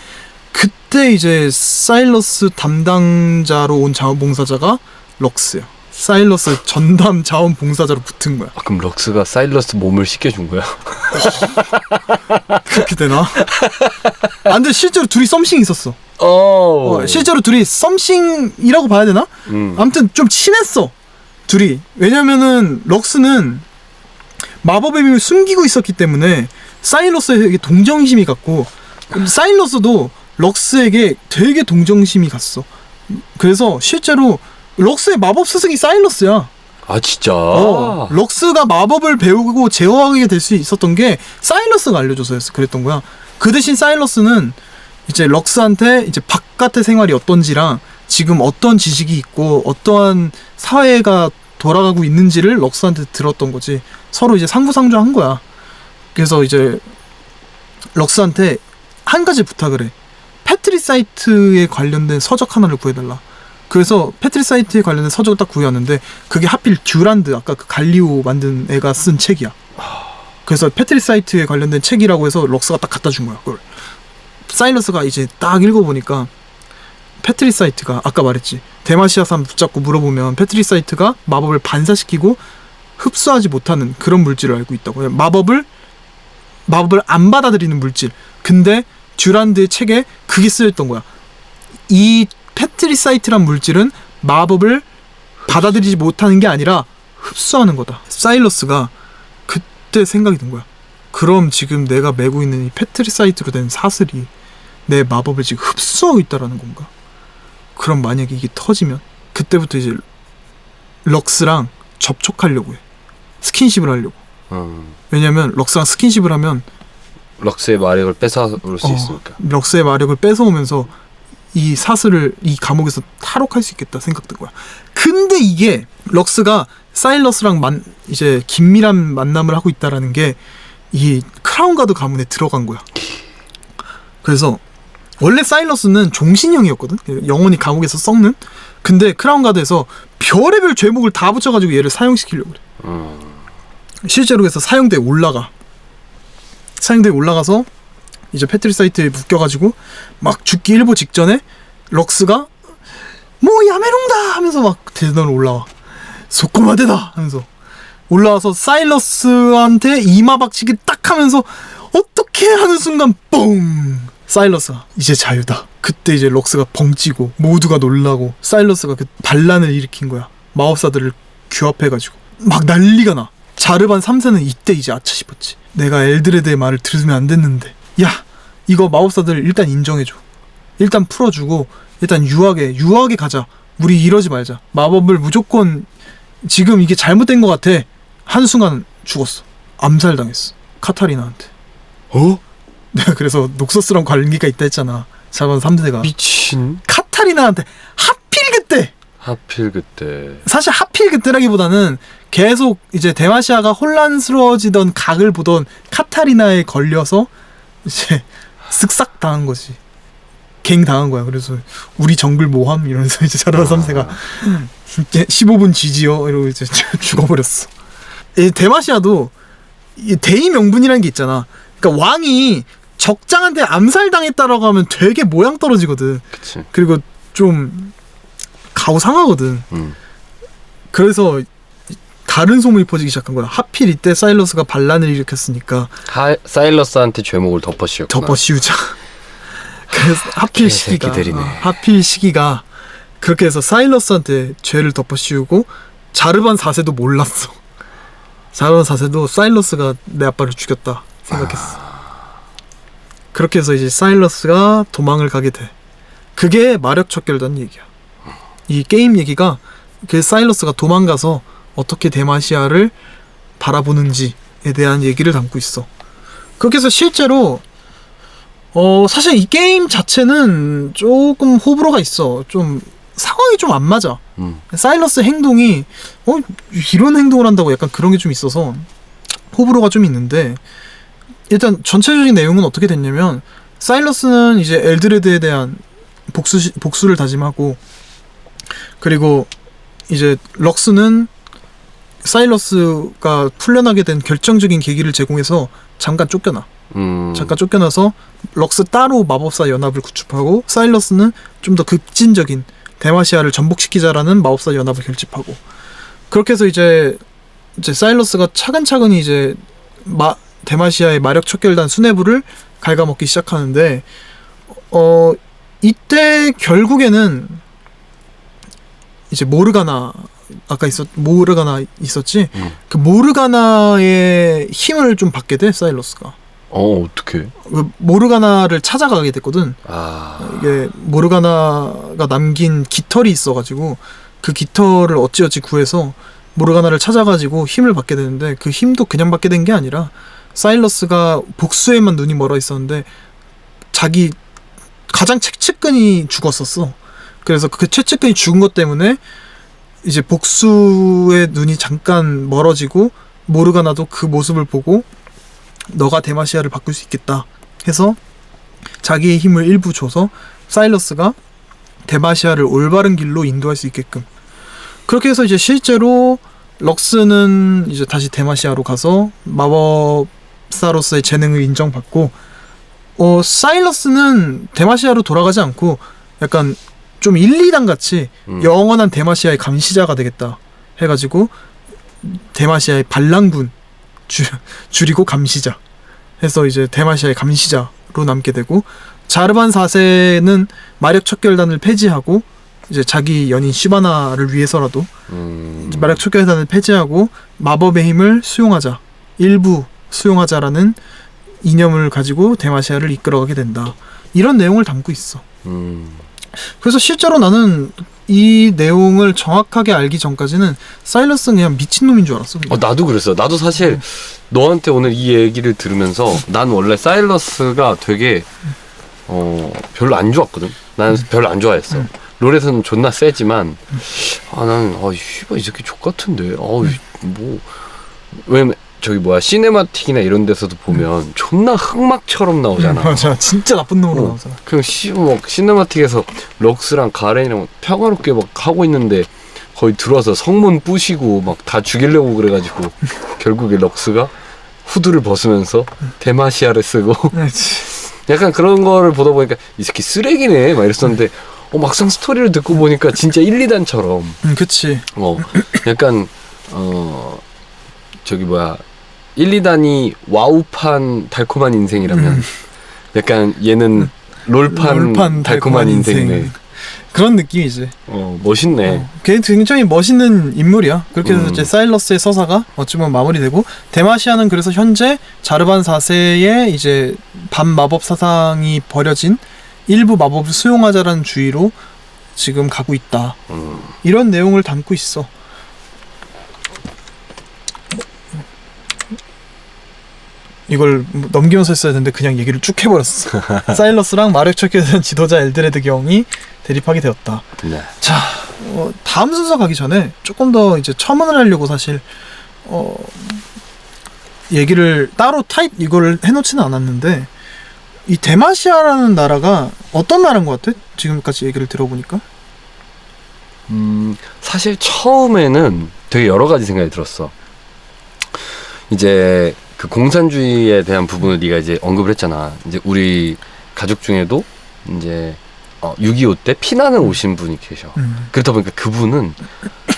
그때 이제 사일러스 담당자로 온 자원봉사자가 럭스야. 사일러스 전담 자원봉사자로 붙은 거야. 그럼 럭스가 사일러스 몸을 씻겨준 거야? 그렇게 되나? 근데 실제로 둘이 썸씽이 있었어. 실제로 둘이 썸씽이라고 봐야 되나? 아무튼 좀 친했어, 둘이. 왜냐면은 럭스는 마법의 힘을 숨기고 있었기 때문에 사일러스에게 동정심이 갔고, 사일러스도 럭스에게 되게 동정심이 갔어. 그래서 실제로 럭스의 마법 스승이 사일러스야. 아, 진짜? 럭스가 마법을 배우고 제어하게 될 수 있었던 게 사일러스가 알려줘서였어. 그랬던 거야. 그 대신 사일러스는 이제 럭스한테 이제 바깥의 생활이 어떤지랑 지금 어떤 지식이 있고 어떠한 사회가 돌아가고 있는지를 럭스한테 들었던 거지. 서로 이제 상부상조한 거야. 그래서 이제 럭스한테 한 가지 부탁을 해. 패트리사이트에 관련된 서적 하나를 구해달라. 그래서 패트리사이트에 관련된 서적을 딱 구해왔는데, 그게 하필 듀란드, 아까 그 갈리오 만든 애가 쓴 책이야. 그래서 패트리사이트에 관련된 책이라고 해서 럭스가 딱 갖다 준 거야, 그걸. 사일러스가 이제 딱 읽어보니까 패트리사이트가, 아까 말했지, 데마시아 사람 붙잡고 물어보면 패트리사이트가 마법을 반사시키고 흡수하지 못하는 그런 물질을 알고 있다고. 마법을 안 받아들이는 물질. 근데 듀란드의 책에 그게 쓰였던 거야. 이 패트리사이트란 물질은 마법을 받아들이지 못하는 게 아니라 흡수하는 거다. 사일러스가 그때 생각이 든 거야. 그럼 지금 내가 메고 있는 이 패트리사이트로 된 사슬이 내 마법을 지금 흡수하고 있다라는 건가? 그럼 만약에 이게 터지면 그때부터 이제 럭스랑 접촉하려고 해. 스킨십을 하려고. 왜냐면 럭스랑 스킨십을 하면 럭스의 마력을 뺏어올 수 있으니까. 럭스의 마력을 뺏어오면서 이 사슬을 이 감옥에서 탈옥할 수 있겠다 생각된 거야. 근데 이게 럭스가 사일러스랑 이제 긴밀한 만남을 하고 있다라는 게 이 크라운가드 가문에 들어간 거야. 그래서 원래 사일러스는 종신형이었거든. 영원히 감옥에서 썩는. 근데 크라운가드에서 별의별 죄목을 다 붙여가지고 얘를 사형시키려고 그래. 실제로 그래서 사형대에 올라가서 이제 패트리사이트에 묶여가지고 막 죽기 일보 직전에 럭스가 뭐 야메롱다 하면서 막 대단으로 올라와. 소꼬마대다 하면서 올라와서 사일러스한테 이마박치기 딱 하면서 어떻게 하는 순간 뽕! 사일러스가 이제 자유다. 그때 이제 럭스가 벙찌고 모두가 놀라고 사일러스가 그 반란을 일으킨 거야. 마법사들을 규합해가지고 막 난리가 나. 자르반 3세는 이때 이제 아차 싶었지. 내가 엘드레드의 말을 들으면 안 됐는데, 야 이거 마법사들 일단 인정해줘. 일단 풀어주고 일단 유하게 가자. 우리 이러지 말자. 마법을 무조건 지금 이게 잘못된 것 같아. 한순간 죽었어. 암살당했어. 카타리나한테. 내가 그래서 녹서스랑 관계가 있다 했잖아. 자르반 3세가. 미친. 카타리나한테 하필 그때. 사실 하필 그때라기보다는 계속 이제 데마시아가 혼란스러워지던 각을 보던 카타리나에 걸려서 이제 쓱싹 당한 거지. 갱 당한 거야. 그래서 우리 정글 모함 이러면서 이제 자르반 3세가 15분 지지요 이러고 이제 죽어버렸어. 이 데마시아도 이 대의 명분이라는 게 있잖아. 그러니까 왕이 적장한테 암살당했다라고 하면 되게 모양 떨어지거든. 그치. 그리고 좀 가오 상하거든. 그래서 다른 소문이 퍼지기 시작한 거야. 하필 이때 사일러스가 반란을 일으켰으니까 사일러스한테 죄목을 덮어씌우자. 그래서 하필 시기가 그렇게 해서 사일러스한테 죄를 덮어씌우고 자르반 4세도 몰랐어. 자르반 4세도 사일러스가 내 아빠를 죽였다 생각했어. 그렇게 해서 이제 사일러스가 도망을 가게 돼. 그게 마력 척결단 얘기야. 이 게임 얘기가 그 사일러스가 도망가서 어떻게 데마시아를 바라보는지에 대한 얘기를 담고 있어. 그렇게 해서 실제로 사실 이 게임 자체는 조금 호불호가 있어. 좀 상황이 좀 안 맞아. 사일러스 행동이 이런 행동을 한다고 약간 그런 게 좀 있어서 호불호가 좀 있는데, 일단 전체적인 내용은 어떻게 됐냐면, 사일러스는 이제 엘드레드에 대한 복수를 다짐하고, 그리고 이제 럭스는 사일러스가 풀려나게 된 결정적인 계기를 제공해서 잠깐 쫓겨나. 잠깐 쫓겨나서 럭스 따로 마법사 연합을 구축하고, 사일러스는 좀 더 급진적인 데마시아를 전복시키자라는 마법사 연합을 결집하고, 그렇게 해서 이제 사일러스가 차근차근히 이제 데마시아의 마력 척결단 수뇌부를 갉아먹기 시작하는데, 이때 결국에는 이제 모르가나 있었지. 그 모르가나의 힘을 좀 받게 돼, 사일러스가. 어떻게? 모르가나를 찾아가게 됐거든. 이게 모르가나가 남긴 깃털이 있어가지고 그 깃털을 어찌어찌 구해서 모르가나를 찾아가지고 힘을 받게 되는데, 그 힘도 그냥 받게 된 게 아니라 사일러스가 복수에만 눈이 멀어 있었는데 자기 가장 최측근이 죽었었어. 그래서 그 최측근이 죽은 것 때문에 이제 복수의 눈이 잠깐 멀어지고, 모르가나도 그 모습을 보고 너가 데마시아를 바꿀 수 있겠다 해서 자기의 힘을 일부 줘서 사일러스가 데마시아를 올바른 길로 인도할 수 있게끔. 그렇게 해서 이제 실제로 럭스는 이제 다시 데마시아로 가서 마법사로서의 재능을 인정받고, 사일러스는 데마시아로 돌아가지 않고 약간 좀 1, 2단 같이 영원한 데마시아의 감시자가 되겠다 해가지고 데마시아의 반란군 줄이고 감시자 해서 이제 데마시아의 감시자로 남게 되고, 자르반 4세는 마력 척결단을 폐지하고 이제 자기 연인 시바나를 위해서라도 마력 척결단을 폐지하고 마법의 힘을 수용하자, 일부 수용하자라는 이념을 가지고 데마시아를 이끌어가게 된다. 이런 내용을 담고 있어. 그래서 실제로 나는 이 내용을 정확하게 알기 전까지는 사일러스는 그냥 미친놈인 줄 알았어. 나도 그랬어. 나도 사실 너한테 오늘 이 얘기를 들으면서 난 원래 사일러스가 되게 별로 안 좋았거든. 난 별로 안 좋아했어. 롤에서는 존나 세지만 나는 씨발 이 새끼 족같은데 뭐 왜냐면 저기 시네마틱이나 이런 데서도 보면 존나 흑막처럼 나오잖아. 맞아, 진짜 나쁜 놈으로 나오잖아. 그냥 시네마틱에서 럭스랑 가렌이랑 평화롭게 막 하고 있는데 거의 들어와서 성문 부시고 막 다 죽이려고 그래가지고 결국에 럭스가 후드를 벗으면서 데마시아를 쓰고 약간 그런 거를 보다 보니까 이 새끼 쓰레기네 막 이랬었는데 막상 스토리를 듣고 보니까 진짜 1, 2단처럼 그치. 약간 저기 1, 2단이 와우판 달콤한 인생이라면 약간 얘는 롤판 달콤한 인생이네. 그런 느낌이지. 멋있네. 걔 굉장히 멋있는 인물이야. 그렇게 해서 이제 사일러스의 서사가 어찌보면 마무리되고, 데마시아는 그래서 현재 자르반 4세의 이제 반마법 사상이 버려진 일부 마법을 수용하자라는 주의로 지금 가고 있다. 이런 내용을 담고 있어. 이걸 넘기면서 했어야 되는데 그냥 얘기를 쭉 해버렸어. 사일러스랑 마력 척결단 지도자 엘드레드 경이 대립하게 되었다. 네. 자, 다음 순서 가기 전에 조금 더 이제 첨언을 하려고 사실 얘기를 따로 이걸 해놓지는 않았는데, 이 데마시아라는 나라가 어떤 나라인 것 같아? 지금까지 얘기를 들어보니까. 사실 처음에는 되게 여러 가지 생각이 들었어. 이제 그 공산주의에 대한 부분을 네가 이제 언급을 했잖아. 이제 우리 가족 중에도 이제 6.25 때 피난을 오신 분이 계셔. 그렇다 보니까 그분은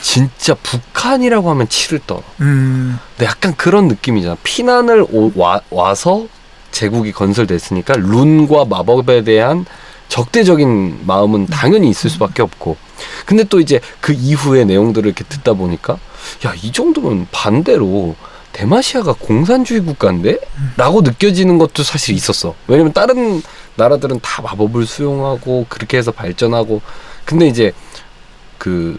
진짜 북한이라고 하면 치를 떨어. 근데 약간 그런 느낌이잖아. 피난을 와서 제국이 건설됐으니까 룬과 마법에 대한 적대적인 마음은 당연히 있을 수밖에 없고, 근데 또 이제 그 이후의 내용들을 이렇게 듣다 보니까 야, 이 정도면 반대로 대마시아가 공산주의 국가인데? 라고 느껴지는 것도 사실 있었어. 왜냐면 다른 나라들은 다 마법을 수용하고 그렇게 해서 발전하고, 근데 이제 그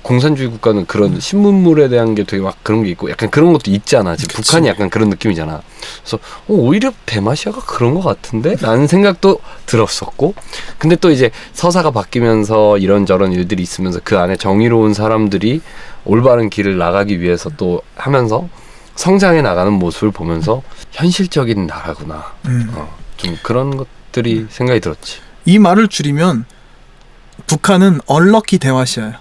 공산주의 국가는 그런 신문물에 대한 게 되게 막 그런 게 있고 약간 그런 것도 있잖아. 지금 그치. 북한이 약간 그런 느낌이잖아. 그래서 오히려 대마시아가 그런 것 같은데? 라는 생각도 들었었고, 근데 또 이제 서사가 바뀌면서 이런저런 일들이 있으면서 그 안에 정의로운 사람들이 올바른 길을 나가기 위해서 또 하면서 성장해 나가는 모습을 보면서 현실적인 나라구나. 좀 그런 것들이 생각이 들었지. 이 말을 줄이면 북한은 얼럭키 대마시아야.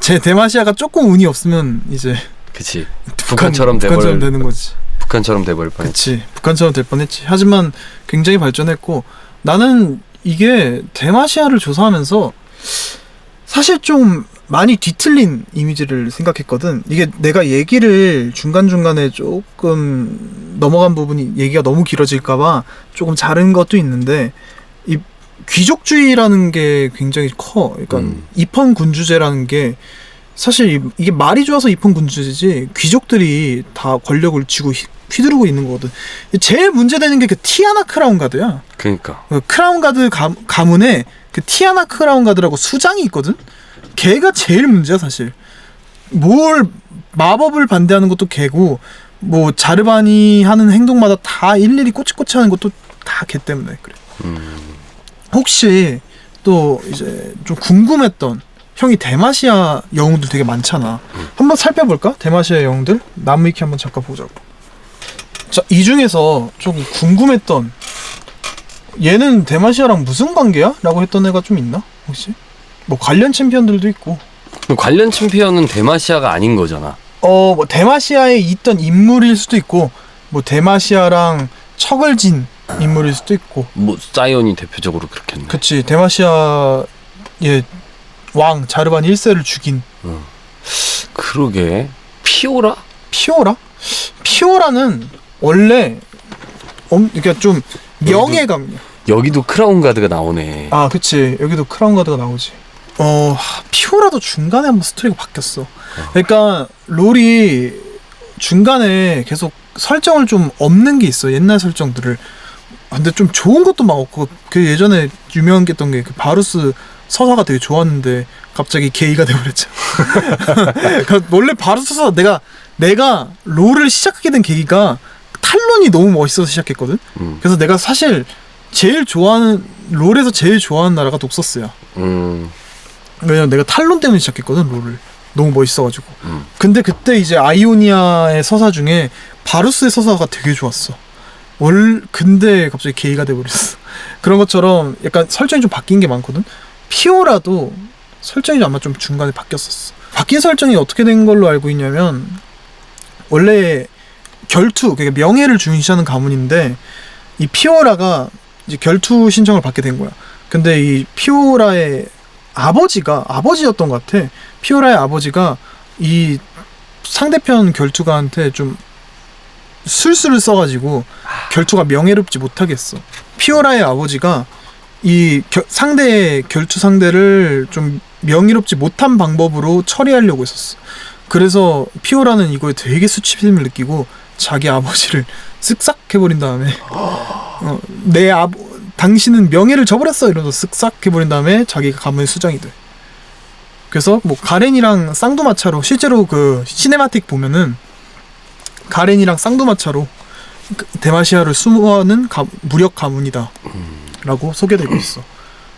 제 대마시아가 조금 운이 없으면 이제 그치. 북한처럼 되는 거지. 북한처럼 돼버릴 뻔했지. 그치. 북한처럼 될 뻔했지. 하지만 굉장히 발전했고, 나는 이게 대마시아를 조사하면서 사실 좀 많이 뒤틀린 이미지를 생각했거든. 이게 내가 얘기를 중간중간에 조금 넘어간 부분이 얘기가 너무 길어질까봐 조금 자른 것도 있는데, 이 귀족주의라는 게 굉장히 커. 그러니까 입헌군주제라는 게 사실 이게 말이 좋아서 입헌군주제지 귀족들이 다 권력을 쥐고 휘두르고 있는 거거든. 제일 문제되는 게 그 티아나 크라운 가드야. 그러니까. 그 크라운 가드 가문에 그 티아나 크라운 가드라고 수장이 있거든. 걔가 제일 문제야 사실. 뭘 마법을 반대하는 것도 걔고, 뭐 자르바니 하는 행동마다 다 일일이 꼬치꼬치 하는 것도 다 걔 때문에 그래. 혹시 또 이제 좀 궁금했던, 형이 대마시아 영웅들 되게 많잖아. 한번 살펴볼까? 대마시아 영웅들 나무위키 한번 잠깐 보자고. 자, 이 중에서 좀 궁금했던, 얘는 대마시아랑 무슨 관계야? 라고 했던 애가 좀 있나? 혹시? 뭐 관련 챔피언들도 있고. 관련 챔피언은 대마시아가 아닌 거잖아. 뭐 대마시아에 있던 인물일 수도 있고, 뭐 대마시아랑 척을 진 인물일 수도 있고. 뭐 사이온이 대표적으로 그렇겠네. 그치. 대마시아의 왕 자르반 1세를 죽인. 그러게. 피오라? 피오라는 원래 그러니까 좀 명예감이야. 여기도 크라운 가드가 나오네. 아, 그치. 여기도 크라운 가드가 나오지. 피오라도 중간에 한번 스토리가 바뀌었어. 그러니까 롤이 중간에 계속 설정을 좀 없는 게 있어. 옛날 설정들을. 근데 좀 좋은 것도 막 없고, 그 예전에 유명한 게 있던 게 그 바루스 서사가 되게 좋았는데 갑자기 게이가 돼버렸잖아. 그러니까 원래 바루스 서사, 내가 롤을 시작하게 된 계기가 탈론이 너무 멋있어서 시작했거든. 그래서 내가 사실 롤에서 제일 좋아하는 나라가 녹서스야. 왜냐면 내가 탈론 때문에 시작했거든, 롤을. 너무 멋있어가지고. 근데 그때 이제 아이오니아의 서사 중에 바루스의 서사가 되게 좋았어. 근데 갑자기 게이가 돼버렸어. 그런 것처럼 약간 설정이 좀 바뀐 게 많거든. 피오라도 설정이 아마 좀 중간에 바뀌었었어. 바뀐 설정이 어떻게 된 걸로 알고 있냐면, 원래 결투, 그러니까 명예를 중시하는 가문인데, 이 피오라가 이제 결투 신청을 받게 된 거야. 근데 이 피오라의 아버지였던 것 같아. 피오라의 아버지가 이 상대편 결투가한테 좀 술수를 써가지고 결투가 명예롭지 못하겠어. 피오라의 아버지가 이 상대 결투 상대를 좀 명예롭지 못한 방법으로 처리하려고 했었어. 그래서 피오라는 이거에 되게 수치심을 느끼고 자기 아버지를 쓱싹 해버린 다음에 당신은 명예를 저버렸어 이러면서 쓱싹 해버린 다음에 자기가 가문의 수장이 돼. 그래서 뭐 가렌이랑 쌍두마차로, 실제로 그 시네마틱 보면은 가렌이랑 쌍두마차로 대마시아를 수모하는 무력 가문이다 라고 소개되고 있어.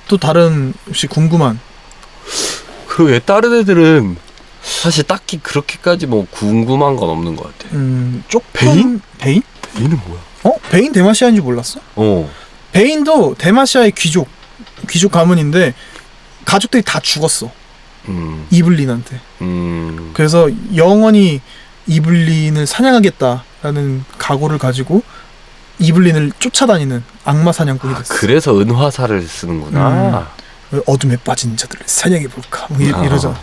또 다른 혹시 궁금한? 그러게. 다른 애들은 사실 딱히 그렇게까지 뭐 궁금한 건 없는 것 같아. 조금. 베인? 베인은 뭐야? 베인 대마시아인지 몰랐어? 베인도 대마시아의 귀족 가문인데 가족들이 다 죽었어. 이블린한테. 그래서 영원히 이블린을 사냥하겠다라는 각오를 가지고 이블린을 쫓아다니는 악마 사냥꾼이 됐어. 그래서 은화사를 쓰는구나. 어둠에 빠진 자들을 사냥해볼까 뭐 이러잖아.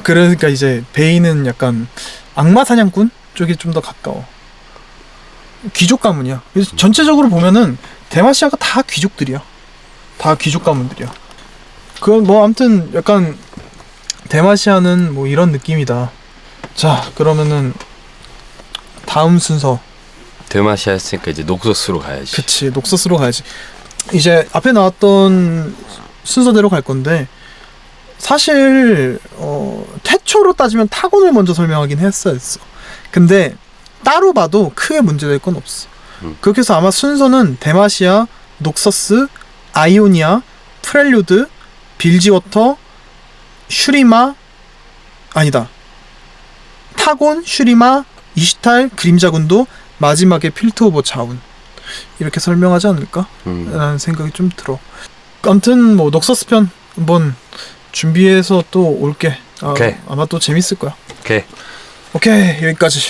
그러니까 이제 베인은 약간 악마 사냥꾼 쪽이 좀 더 가까워. 귀족 가문이야. 그래서 전체적으로 보면은 대마시아가 다 귀족들이야. 다 귀족 가문들이야. 그건 뭐 아무튼 약간 대마시아는 뭐 이런 느낌이다. 자, 그러면은 다음 순서. 드마시아 했으니까 이제 녹소스로 가야지. 그치, 녹서스로 가야지. 이제 앞에 나왔던 순서대로 갈 건데 사실 태초로 따지면 타곤을 먼저 설명하긴 했어. 근데 따로 봐도 크게 문제될 건 없어. 그렇게 해서 아마 순서는 데마시아, 녹서스, 아이오니아, 프렐류드, 빌지워터, 슈리마, 아니다, 타곤, 슈리마, 이시탈, 그림자군도, 마지막에 필드 오브 자운, 이렇게 설명하지 않을까? 라는 생각이 좀 들어. 아무튼 뭐 녹서스 편 한번 준비해서 또 올게. 오케이. 아마 또 재밌을 거야. 오케이. 오케이, 여기까지.